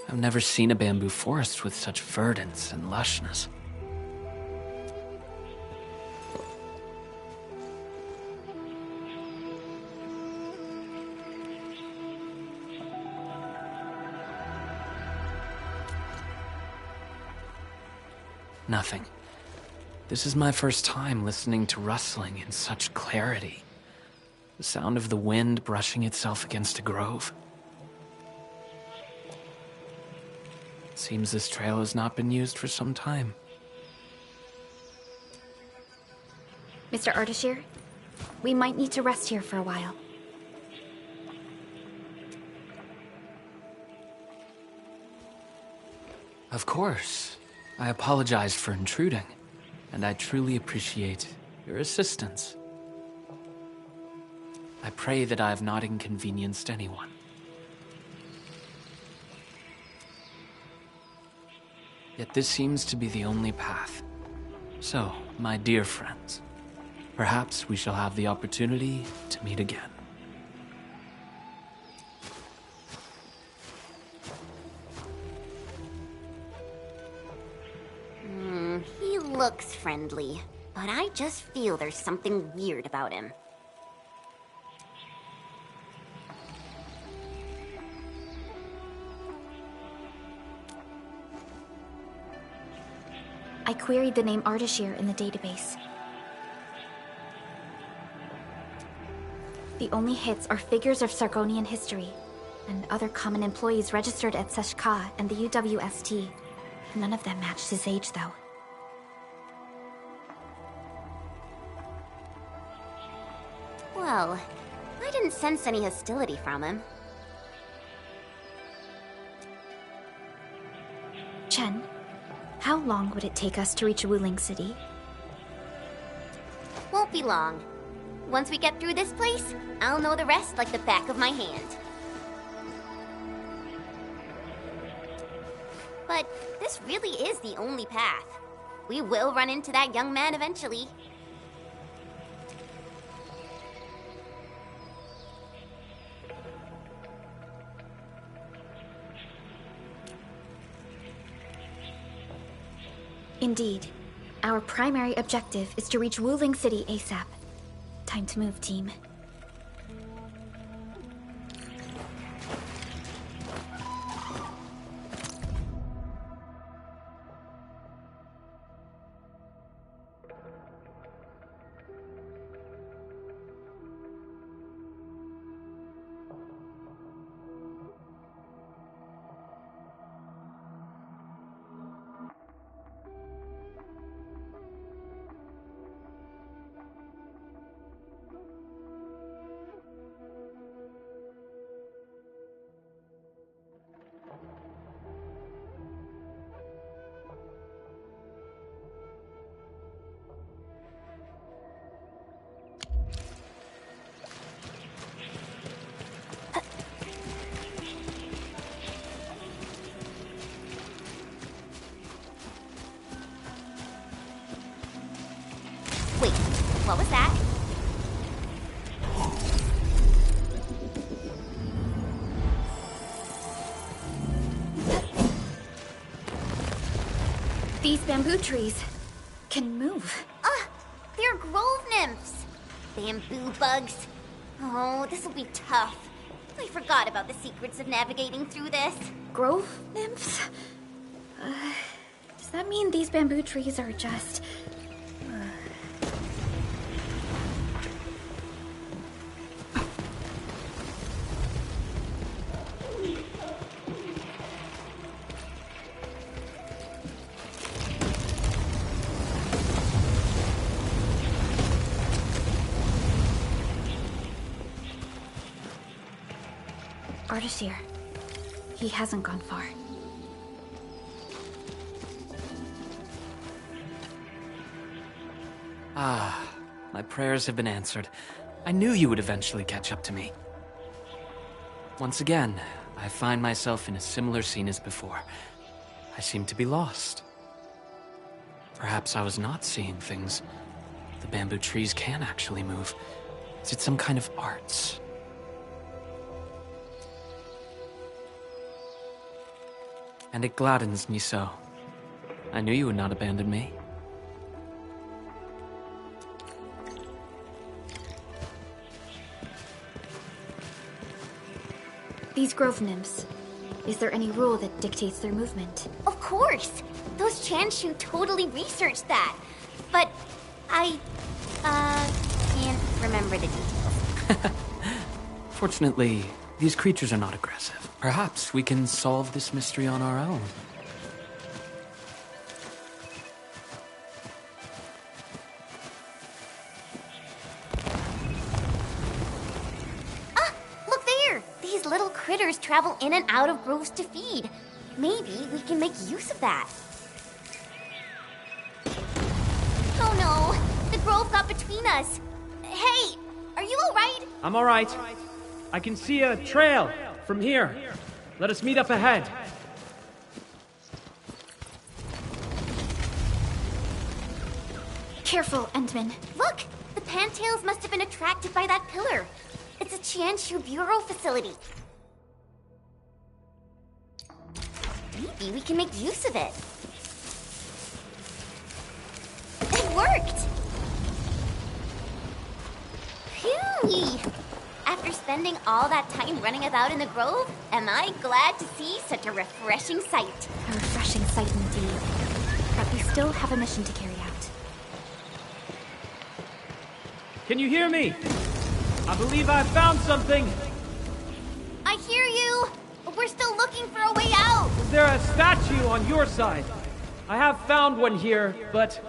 P: I've never seen a bamboo forest with such verdance and lushness. Nothing. This is my first time listening to rustling in such clarity. The sound of the wind brushing itself against a grove. Seems this trail has not been used for some time.
B: Mr. Ardashir, we might need to rest here for a while.
P: Of course. I apologize for intruding, and I truly appreciate your assistance. I pray that I have not inconvenienced anyone. Yet this seems to be the only path. So, my dear friends, perhaps we shall have the opportunity to meet again.
F: He looks friendly, but I just feel there's something weird about him.
B: I queried the name Ardashir in the database. The only hits are figures of Sargonian history, and other common employees registered at Seshka and the UWST. None of them matched his age, though.
F: Well, I didn't sense any hostility from him.
B: Chen, how long would it take us to reach Wuling City?
F: Won't be long. Once we get through this place, I'll know the rest like the back of my hand. But this really is the only path. We will run into that young man eventually.
B: Indeed. Our primary objective is to reach Wuling City ASAP. Time to move, team.
O: Wait, what was that?
B: These bamboo trees can move.
C: They're grove nymphs. Bamboo bugs. Oh, this will be tough. I forgot about the secrets of navigating through this.
B: Grove nymphs? Does that mean these bamboo trees are just... Ardashir. He hasn't gone far.
P: Ah, my prayers have been answered. I knew you would eventually catch up to me. Once again, I find myself in a similar scene as before. I seem to be lost. Perhaps I was not seeing things. The bamboo trees can actually move. Is it some kind of arts? And it gladdens me so. I knew you would not abandon me.
B: These grove nymphs. Is there any rule that dictates their movement?
C: Of course! Those Chanshu totally researched that. But I, can't remember the details.
P: Fortunately, these creatures are not aggressive. Perhaps we can solve this mystery on our own.
C: Look there! These little critters travel in and out of groves to feed. Maybe we can make use of that. Oh no! The grove got between us. Hey! Are you alright?
Q: I'm alright. I can see a trail from here. Let us meet up ahead.
B: Careful, Endman.
C: Look! The Pantails must have been attracted by that pillar. It's a Chanshu Bureau facility. Maybe we can make use of it. It worked! Phew! After spending all that time running about in the grove, am I glad to see such a refreshing sight.
B: A refreshing sight indeed. But we still have a mission to carry out.
Q: Can you hear me? I believe I found something.
C: I hear you! We're still looking for a way out!
Q: Is there a statue on your side? I have found one here, but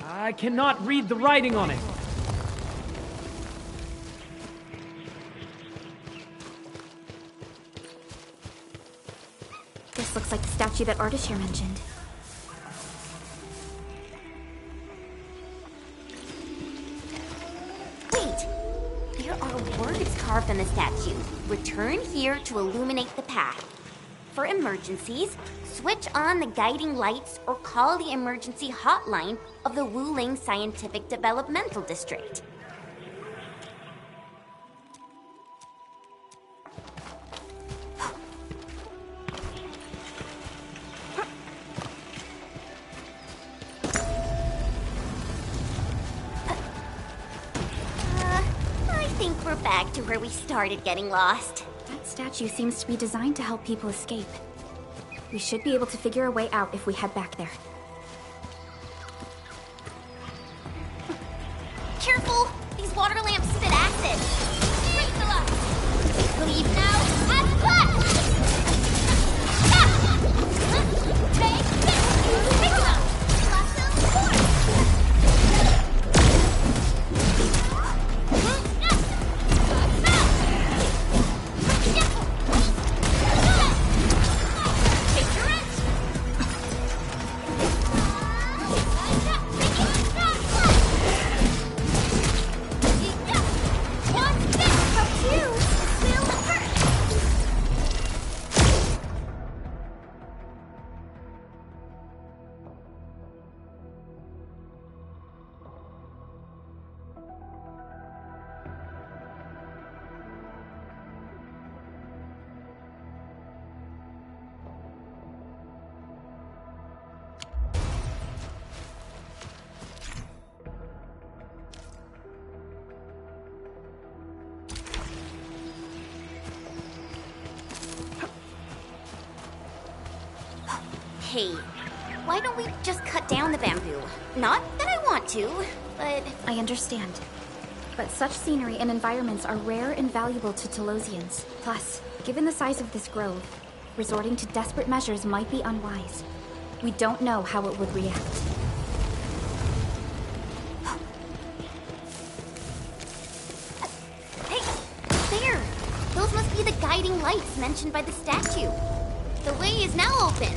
Q: I cannot read the writing on it.
B: This looks like the statue that Ardashir mentioned.
C: Wait! There are words carved on the statue. Return here to illuminate the path. For emergencies, switch on the guiding lights or call the emergency hotline of the Wuling Scientific Developmental District.
R: think we're back to where we started getting lost.
B: That statue seems to be designed to help people escape. We should be able to figure a way out if we head back there.
R: Careful! These water lamps spit acid! Priscilla! Leave now! Have fun! Take this! Priscilla! Blossom forth! Take your rest! One step from two will hurt! Hey, why don't we just cut down the bamboo? Not that I want to, but...
B: I understand. But such scenery and environments are rare and valuable to Telosians. Plus, given the size of this grove, resorting to desperate measures might be unwise. We don't know how it would react.
R: Hey, there! Those must be the guiding lights mentioned by the statue. The way is now open.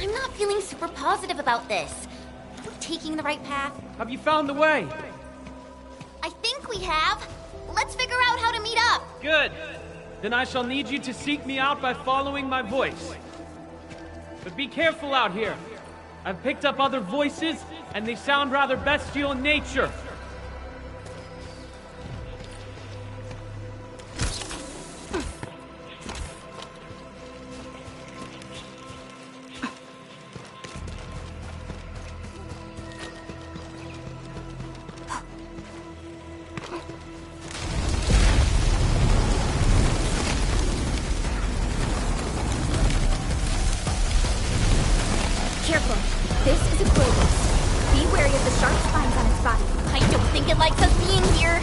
R: I'm not feeling super positive about this. Are we taking the right path?
Q: Have you found the way?
R: I think we have. Let's figure out how to meet up.
Q: Good. Then I shall need you to seek me out by following my voice. But be careful out here. I've picked up other voices, and they sound rather bestial in nature.
B: Careful. This is a Glut. Be wary of the sharp spines on its body.
R: I don't think it likes us being here.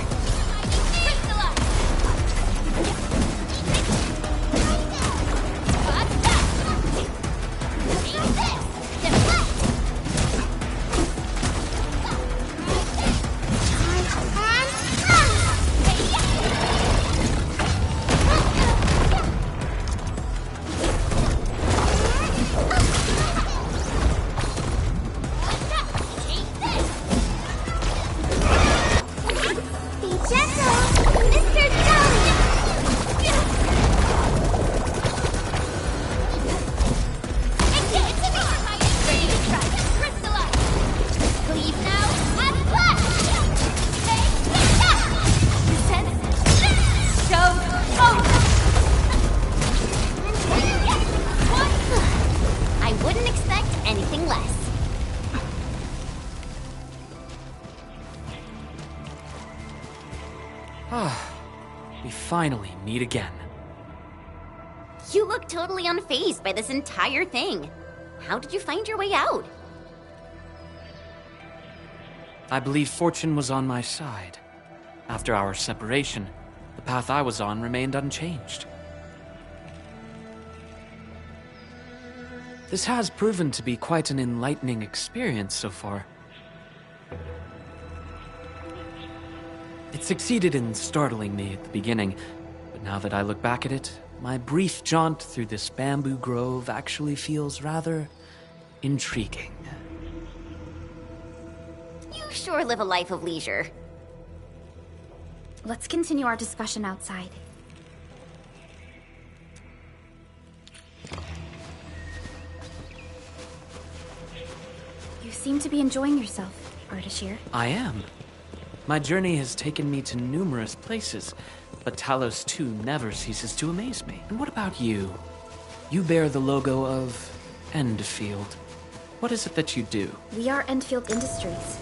P: We finally meet again.
R: You look totally unfazed by this entire thing. How did you find your way out?
P: I believe fortune was on my side. After our separation, the path I was on remained unchanged. This has proven to be quite an enlightening experience so far. It succeeded in startling me at the beginning, but now that I look back at it, my brief jaunt through this bamboo grove actually feels rather intriguing.
R: You sure live a life of leisure.
B: Let's continue our discussion outside. You seem to be enjoying yourself, Ardashir.
P: I am. My journey has taken me to numerous places, but Talos 2 never ceases to amaze me. And what about you? You bear the logo of Endfield. What is it that you do?
B: We are Endfield Industries.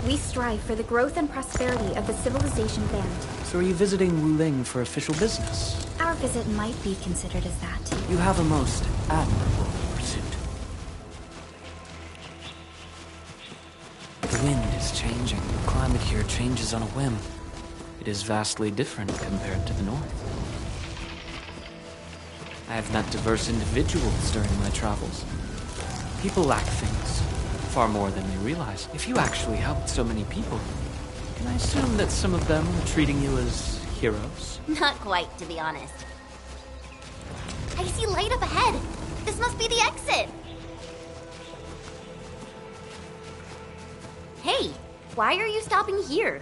B: We strive for the growth and prosperity of the civilization band.
P: So are you visiting Wuling for official business?
B: Our visit might be considered as that.
P: You have a most admirable pursuit. The wind is changing. The climate here changes on a whim. It is vastly different compared to the north. I have met diverse individuals during my travels. People lack things, far more than they realize. If you actually helped so many people, can I assume that some of them are treating you as heroes?
R: Not quite, to be honest. I see light up ahead. This must be the exit. Hey, why are you stopping here?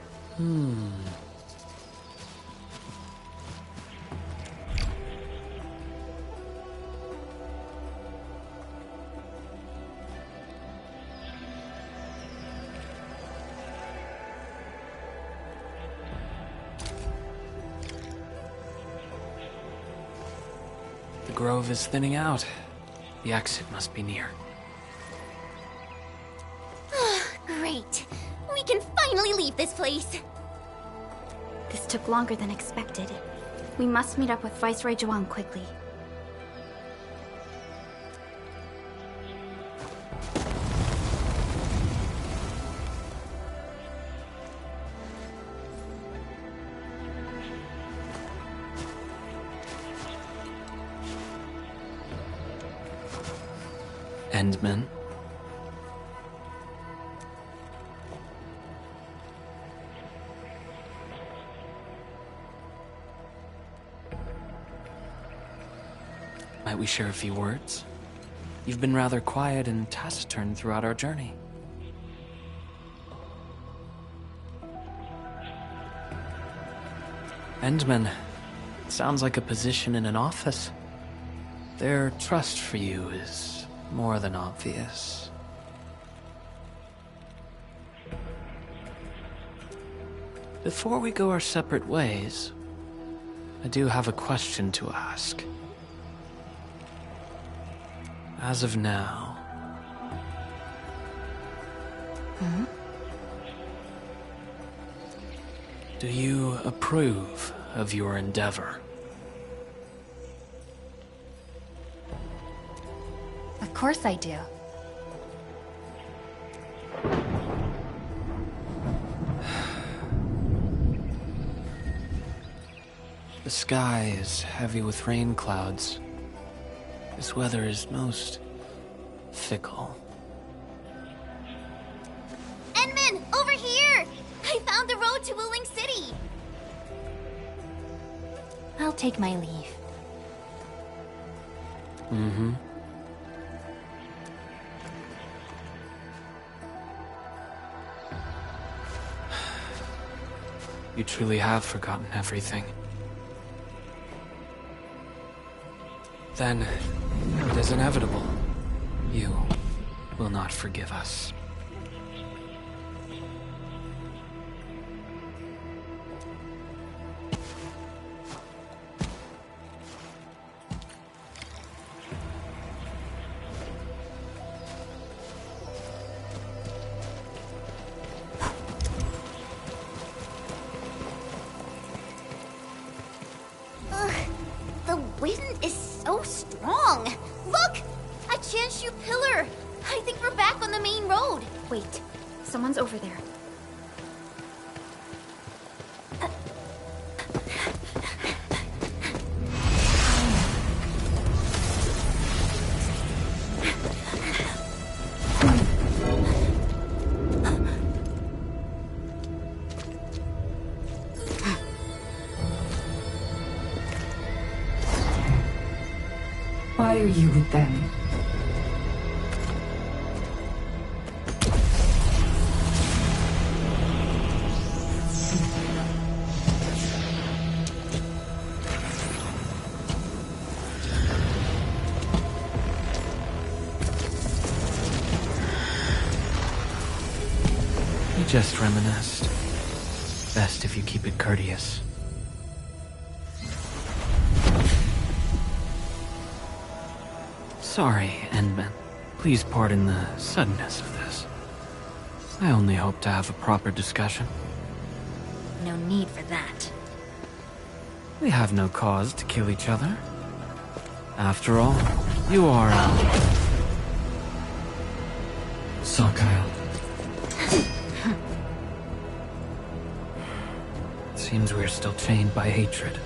P: The grove is thinning out. The exit must be near.
R: Great. We can finally leave this place.
B: This took longer than expected. We must meet up with Viceroy Zhuang quickly.
P: Endman. Might we share a few words? You've been rather quiet and taciturn throughout our journey. Endman, sounds like a position in an office. Their trust for you is more than obvious. Before we go our separate ways, I do have a question to ask. As of now... Do you approve of your endeavor?
B: Of course I do.
P: The sky is heavy with rain clouds. This weather is most fickle.
R: Enman, over here! I found the road to Wuling City!
B: I'll take my leave.
P: You truly have forgotten everything. Then, it is inevitable. You will not forgive us.
R: The wind is so strong. Look! A Chanshu pillar! I think we're back on the main road.
B: Wait, someone's over there.
A: Why are you with them?
P: You just reminisced. Best if you keep it courteous. Sorry, Endman. Please pardon the suddenness of this. I only hope to have a proper discussion.
S: No need for that.
P: We have no cause to kill each other. After all, you are Sakyle. Seems we're still chained by hatred.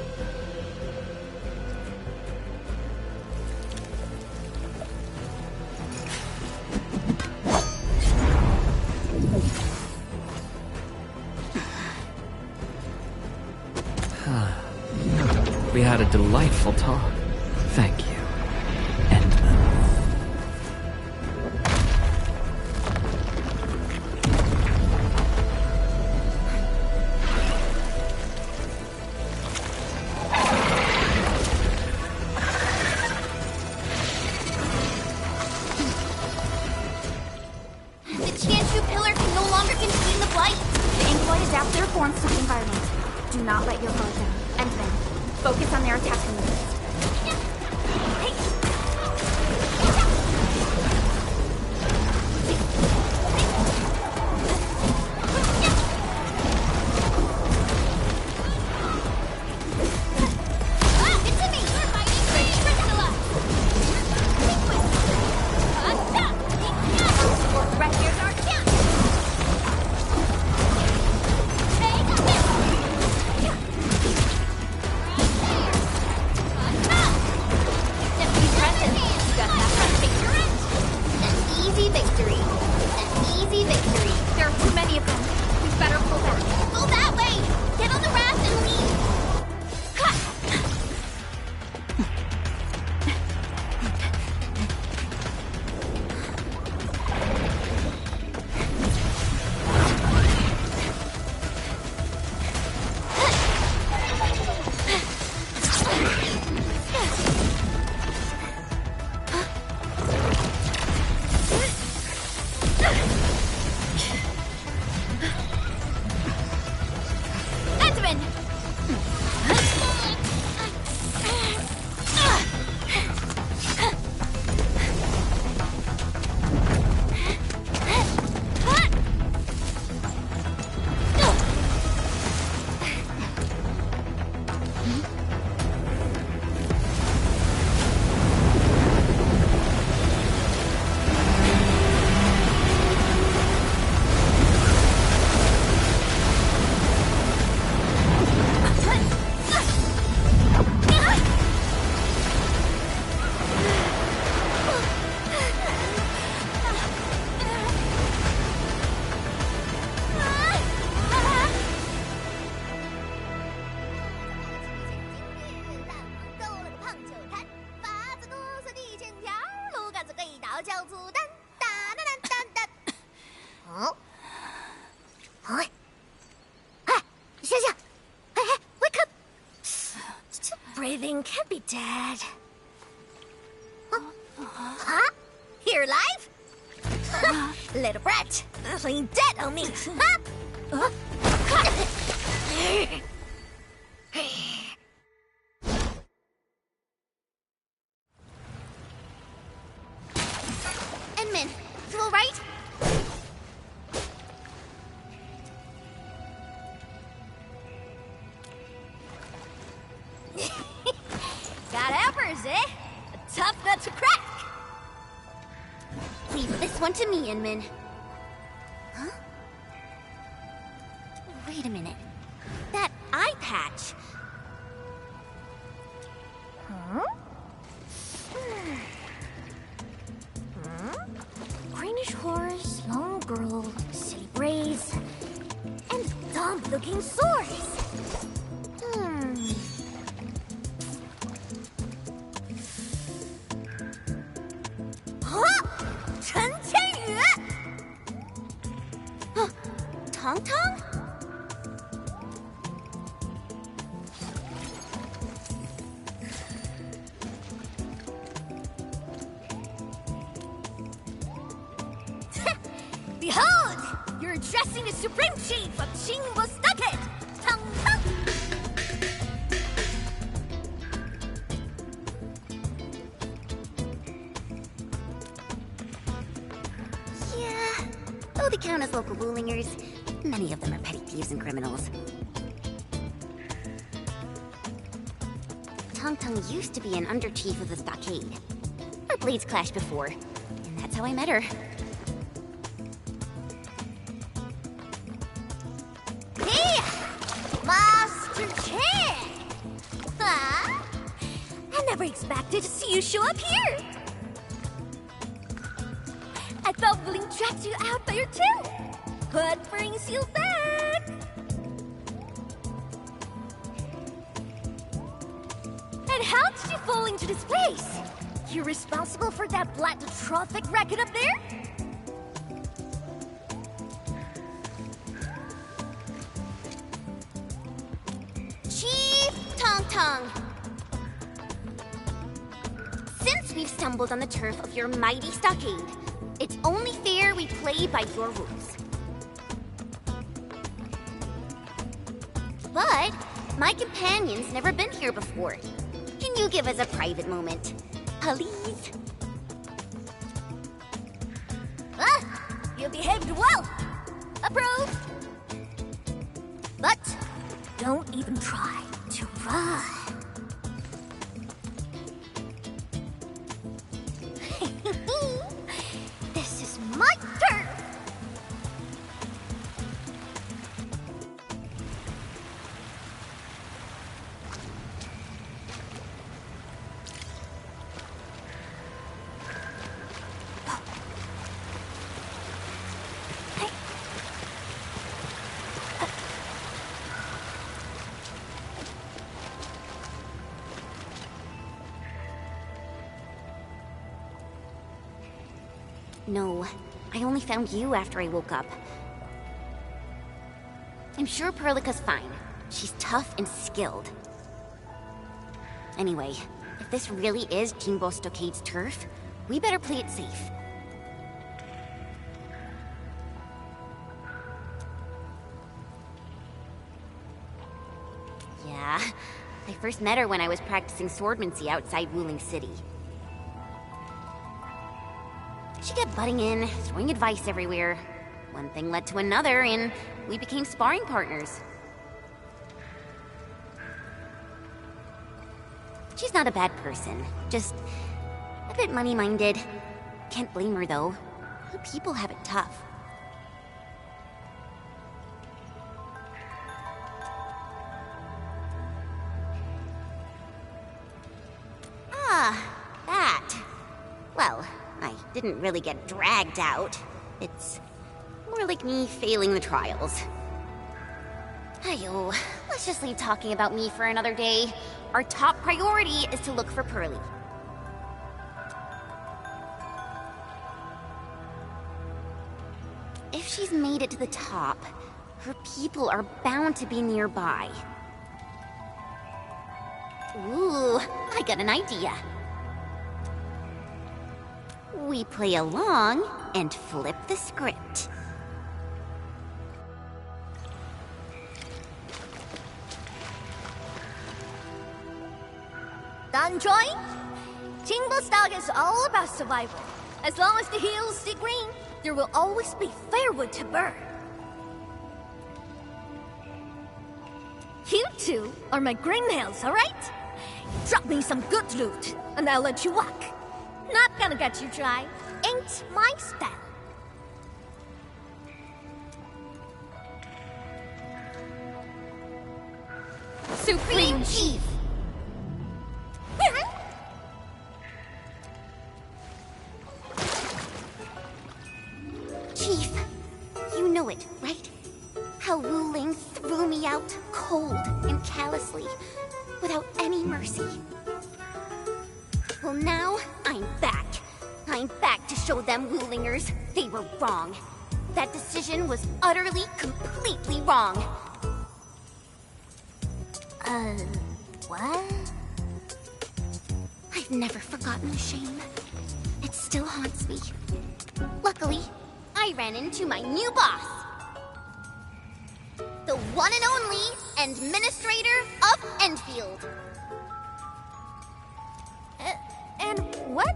P: We had a delightful talk. Thank you, Endman.
R: The Tianshu pillar can no longer contain the blight.
H: The Inkboy adapt their forms to the environment. Do not let your guard down. Endman, focus on their attack maneuvers.
O: Breathing can't be dead. Huh? Here alive? Little brat, playing dead on me. Huh?
R: Endman, you alright?
O: Got hammers, eh? A tough nut to crack.
R: Leave this one to me, Inman. Huh? Wait a minute. That eye patch.
O: Huh? Greenish horse, long girl, silly braids, and dumb-looking swords.
R: Tong Tong?
O: Behold! You're addressing the Supreme Chief of Qingbo Stucket! Tong Tong!
R: Yeah, though they count as local Woolingers, many of them are petty thieves and criminals. Tung used to be an under-chief of the stockade. Our blades clashed before, and that's how I met her. Hey! Master Chen! Huh?
O: I never expected to see you show up here! I thought Wuling tracked you out there too! What brings you back? And how did you fall into this place? You're responsible for that black traffic racket up there?
R: Chief Tung. Since we've stumbled on the turf of your mighty stockade, it's only fair we play by your rules. But my companion's never been here before. Can you give us a private moment? Please?
O: You behaved well! Approved! But don't even try to run. This is my turn!
R: No, I only found you after I woke up. I'm sure Perlica's fine. She's tough and skilled. Anyway, if this really is Jingbo Stockade's turf, we better play it safe. Yeah, I first met her when I was practicing swordmancy outside Wuling City. She kept butting in, throwing advice everywhere. One thing led to another, and we became sparring partners. She's not a bad person, just a bit money-minded. Can't blame her, though. Her people have it tough. Ah, that. Well, I didn't really get dragged out. It's more like me failing the trials. Ayo, let's just leave talking about me for another day. Our top priority is to look for Pearly. If she's made it to the top, her people are bound to be nearby. Ooh, I got an idea. We play along and flip the script.
O: Done, Troy? Jingbo Stock is all about survival. As long as the hills stay green, there will always be firewood to burn. You two are my greennails, alright? Drop me some good loot, and I'll let you walk. Not gonna get you dry. Ain't my style.
R: Supreme Chief! Chief, you know it, right? How Wuling threw me out cold and callously, without any mercy. Well, now I'm back. I'm back to show them Wulingers they were wrong. That decision was utterly, completely wrong.
O: What?
R: I've never forgotten the shame. It still haunts me. Luckily, I ran into my new boss. The one and only Administrator of Endfield.
O: And what?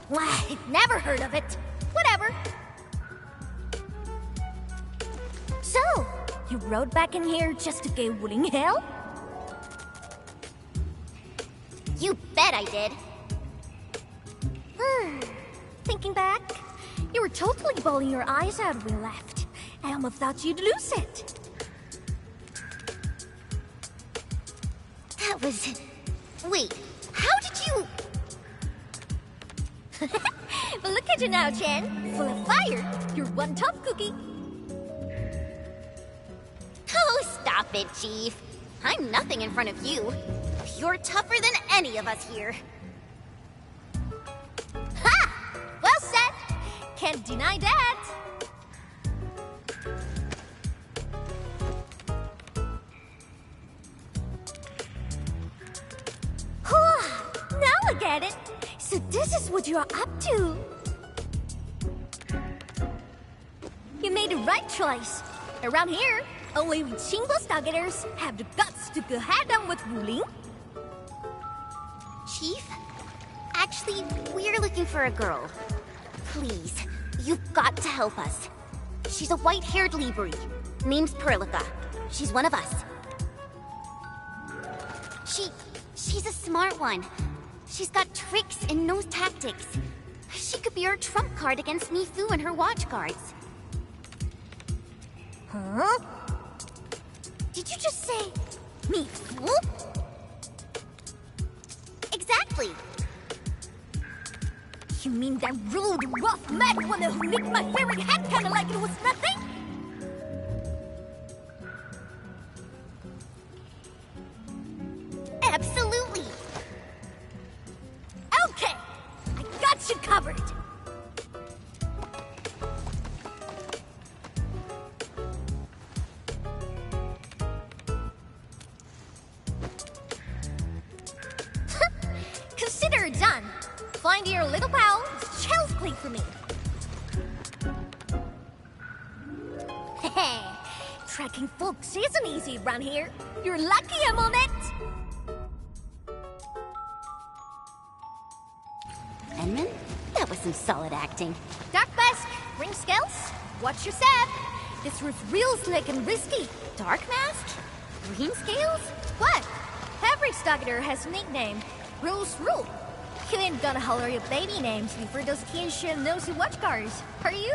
O: Why, never heard of it. Whatever. So, you rode back in here just to give Wuling hell?
R: You bet I did.
O: Thinking back, you were totally bawling your eyes out when we left. I almost thought you'd lose it.
R: That was... Wait, how did you...
O: But look at you now, Chen. Full of fire. You're one tough cookie.
R: Oh, stop it, Chief. I'm nothing in front of you. You're tougher than any of us here.
O: Ha! Well said. Can't deny that. Now I get it. So this is what you're up to. You made the right choice. Around here, only Qingbo Stargaters have the guts to go head-on with Wuling.
R: Chief? Actually, we're looking for a girl. Please, you've got to help us. She's a white-haired Libri. Name's Perlica. She's one of us. She's a smart one. She's got tricks and knows tactics. She could be our trump card against Nifu and her watch guards.
O: Huh? Did you just say Nifu?
R: Exactly.
O: You mean that rude, rough, mad one who nicked my favorite hat kinda like it was nothing?
R: Absolutely.
O: Okay, I got you covered. Consider it done. Find your little pal. It's child's play for me. Hey, tracking folks isn't easy around here. You're lucky I'm on it.
R: Edmund? That was some solid acting.
O: Dark Mask, ring scales. Watch your step. This roof's real slick and risky.
R: Dark Mask? Green scales?
O: What? Every Stargater has a nickname. Rules rule. You ain't gonna holler your baby names before those Tianxuan nosy watch guards, are you?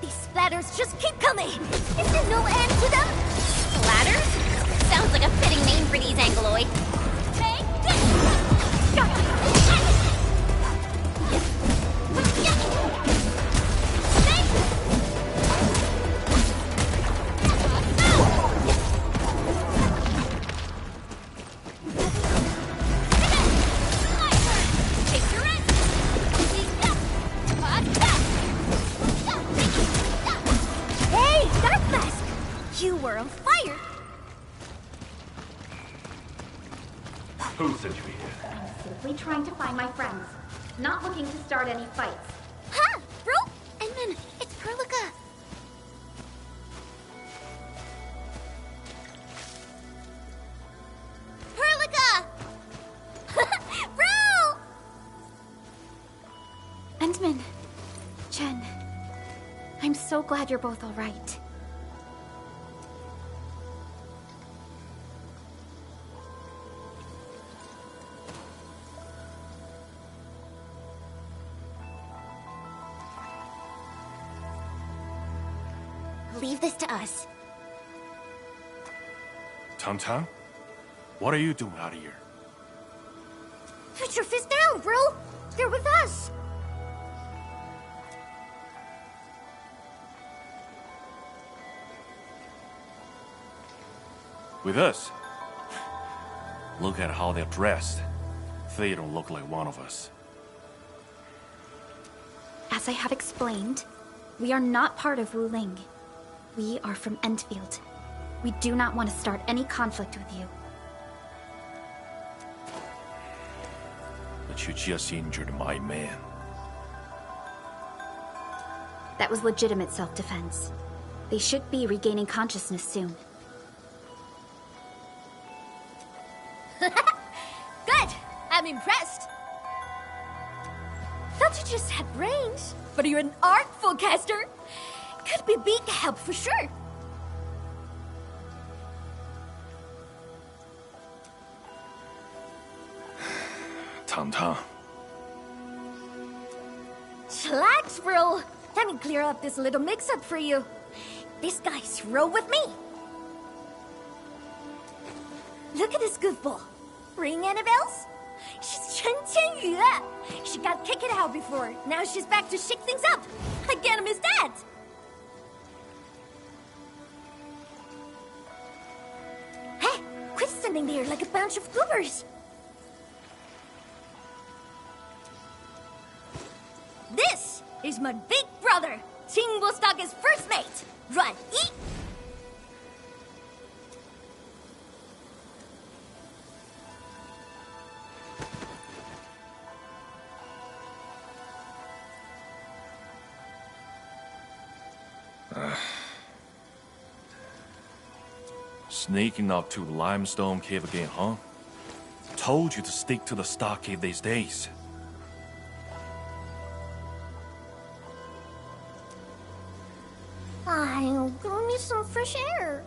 O: These splatters just keep coming. Is there no end to them?
R: Splatters? Sounds like a fitting name for these Angloid.
O: Take this! You were on fire!
J: Who sent you here?
B: I'm simply trying to find my friends. Not looking to start any fights.
R: Ha! Bro! Edmund, it's Perlica! Perlica!
O: Bro!
B: Endman. Chen. I'm so glad you're both alright.
R: Leave this to us.
G: Tum-Tum? What are you doing out of here?
O: Put your fist down, bro! They're with us!
G: With us? Look at how they're dressed. They don't look like one of us.
B: As I have explained, we are not part of Wuling. We are from Endfield. We do not want to start any conflict with you.
G: But you just injured my man.
B: That was legitimate self-defense. They should be regaining consciousness soon.
T: impressed. Thought you just had brains, but you're an artful caster. Could be big help for sure.
U: Tang.
T: Chillax, bro. Let me clear up this little mix-up for you. This guy's roll with me. Look at this goofball. Ring any bells? She's Chen Qianyu. She got kicked out before. Now she's back to shake things up. I get him his dad. Hey, quit standing there like a bunch of goobers. This is my big brother, Qingbo-Stock's first mate, Ruan Yi.
U: Sneaking up to Limestone Cave again, huh? Told you to stick to the stock cave these days.
T: I'll go need some fresh air.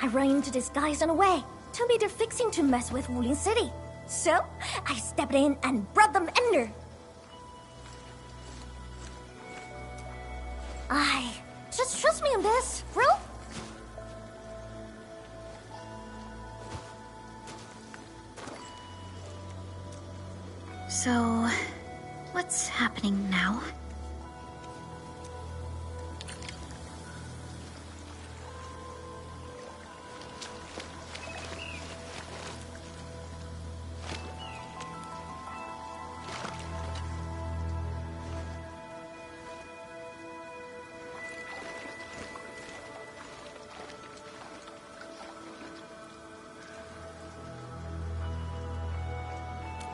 T: I ran into these guys on the way. Told me they're fixing to mess with Wuling City. So, I stepped in and brought them under. Just trust me on this, bro.
B: So, what's happening now?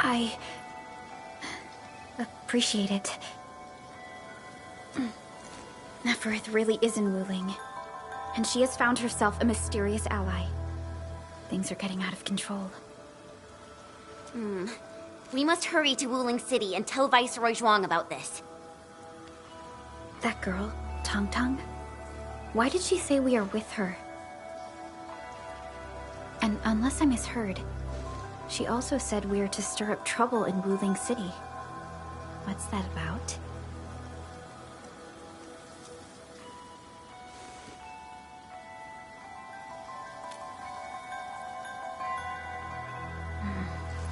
B: I appreciate it. Neferith really is in Wuling, and she has found herself a mysterious ally. Things are getting out of control.
R: We must hurry to Wuling City and tell Viceroy Zhuang about this.
B: That girl, Tang, why did she say we are with her? And unless I misheard, she also said we are to stir up trouble in Wuling City. What's that about?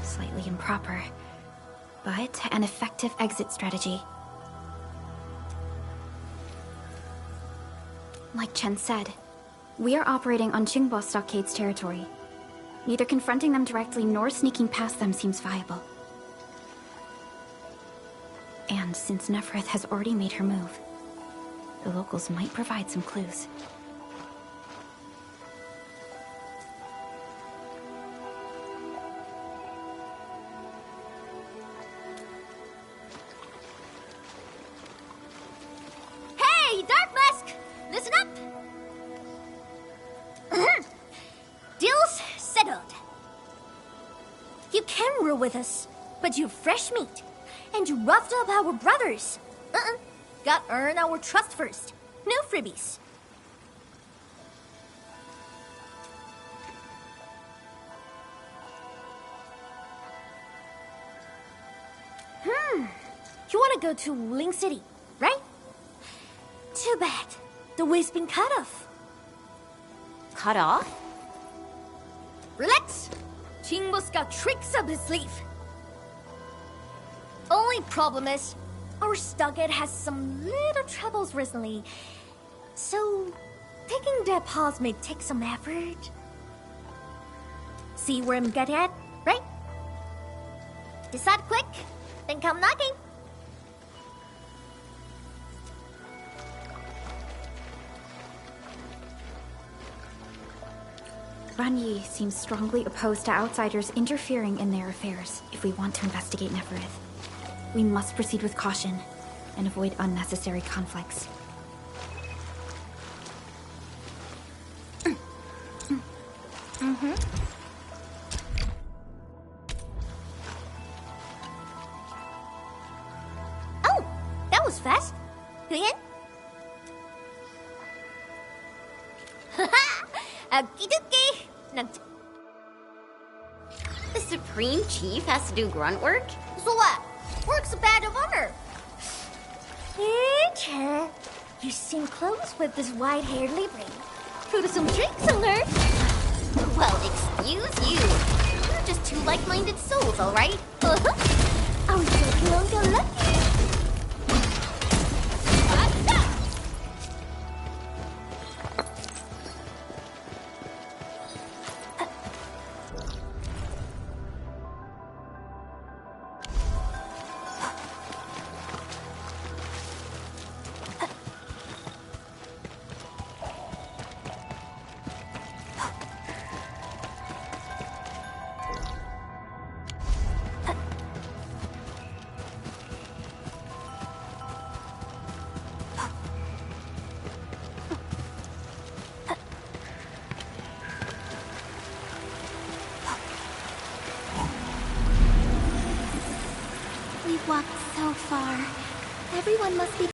B: Slightly improper, but an effective exit strategy. Like Chen said, we are operating on Qingbo Stockade's territory. Neither confronting them directly nor sneaking past them seems viable. And since Neferith has already made her move, the locals might provide some clues.
T: Hey, Dark Mask! Listen up! Deal's settled. You can rule with us, but you're fresh meat. And you roughed up our brothers. Got earn our trust first. No freebies. You wanna go to Wuling City, right? Too bad. The way's been cut off.
R: Cut off?
T: Relax. Qingbo's got tricks up his sleeve. Only problem is, our stockade has some little troubles recently. So, taking that pause may take some effort. See where I'm getting at, right? Decide quick, then come knocking.
B: Ruan Yi seems strongly opposed to outsiders interfering in their affairs if we want to investigate Neferith. We must proceed with caution and avoid unnecessary conflicts.
O: Mm-hmm.
T: Oh, that was fast. Huyen? Okie dokie.
R: The Supreme Chief has to do grunt work?
T: So what? Work's a badge of honor. Hey, Chen. You seem close with this white-haired Libre. Put some tricks on her.
R: Well, excuse you. We're just two like-minded souls, all right?
T: Are we joking, Uncle Lucky?
N: We've walked so far. Everyone must be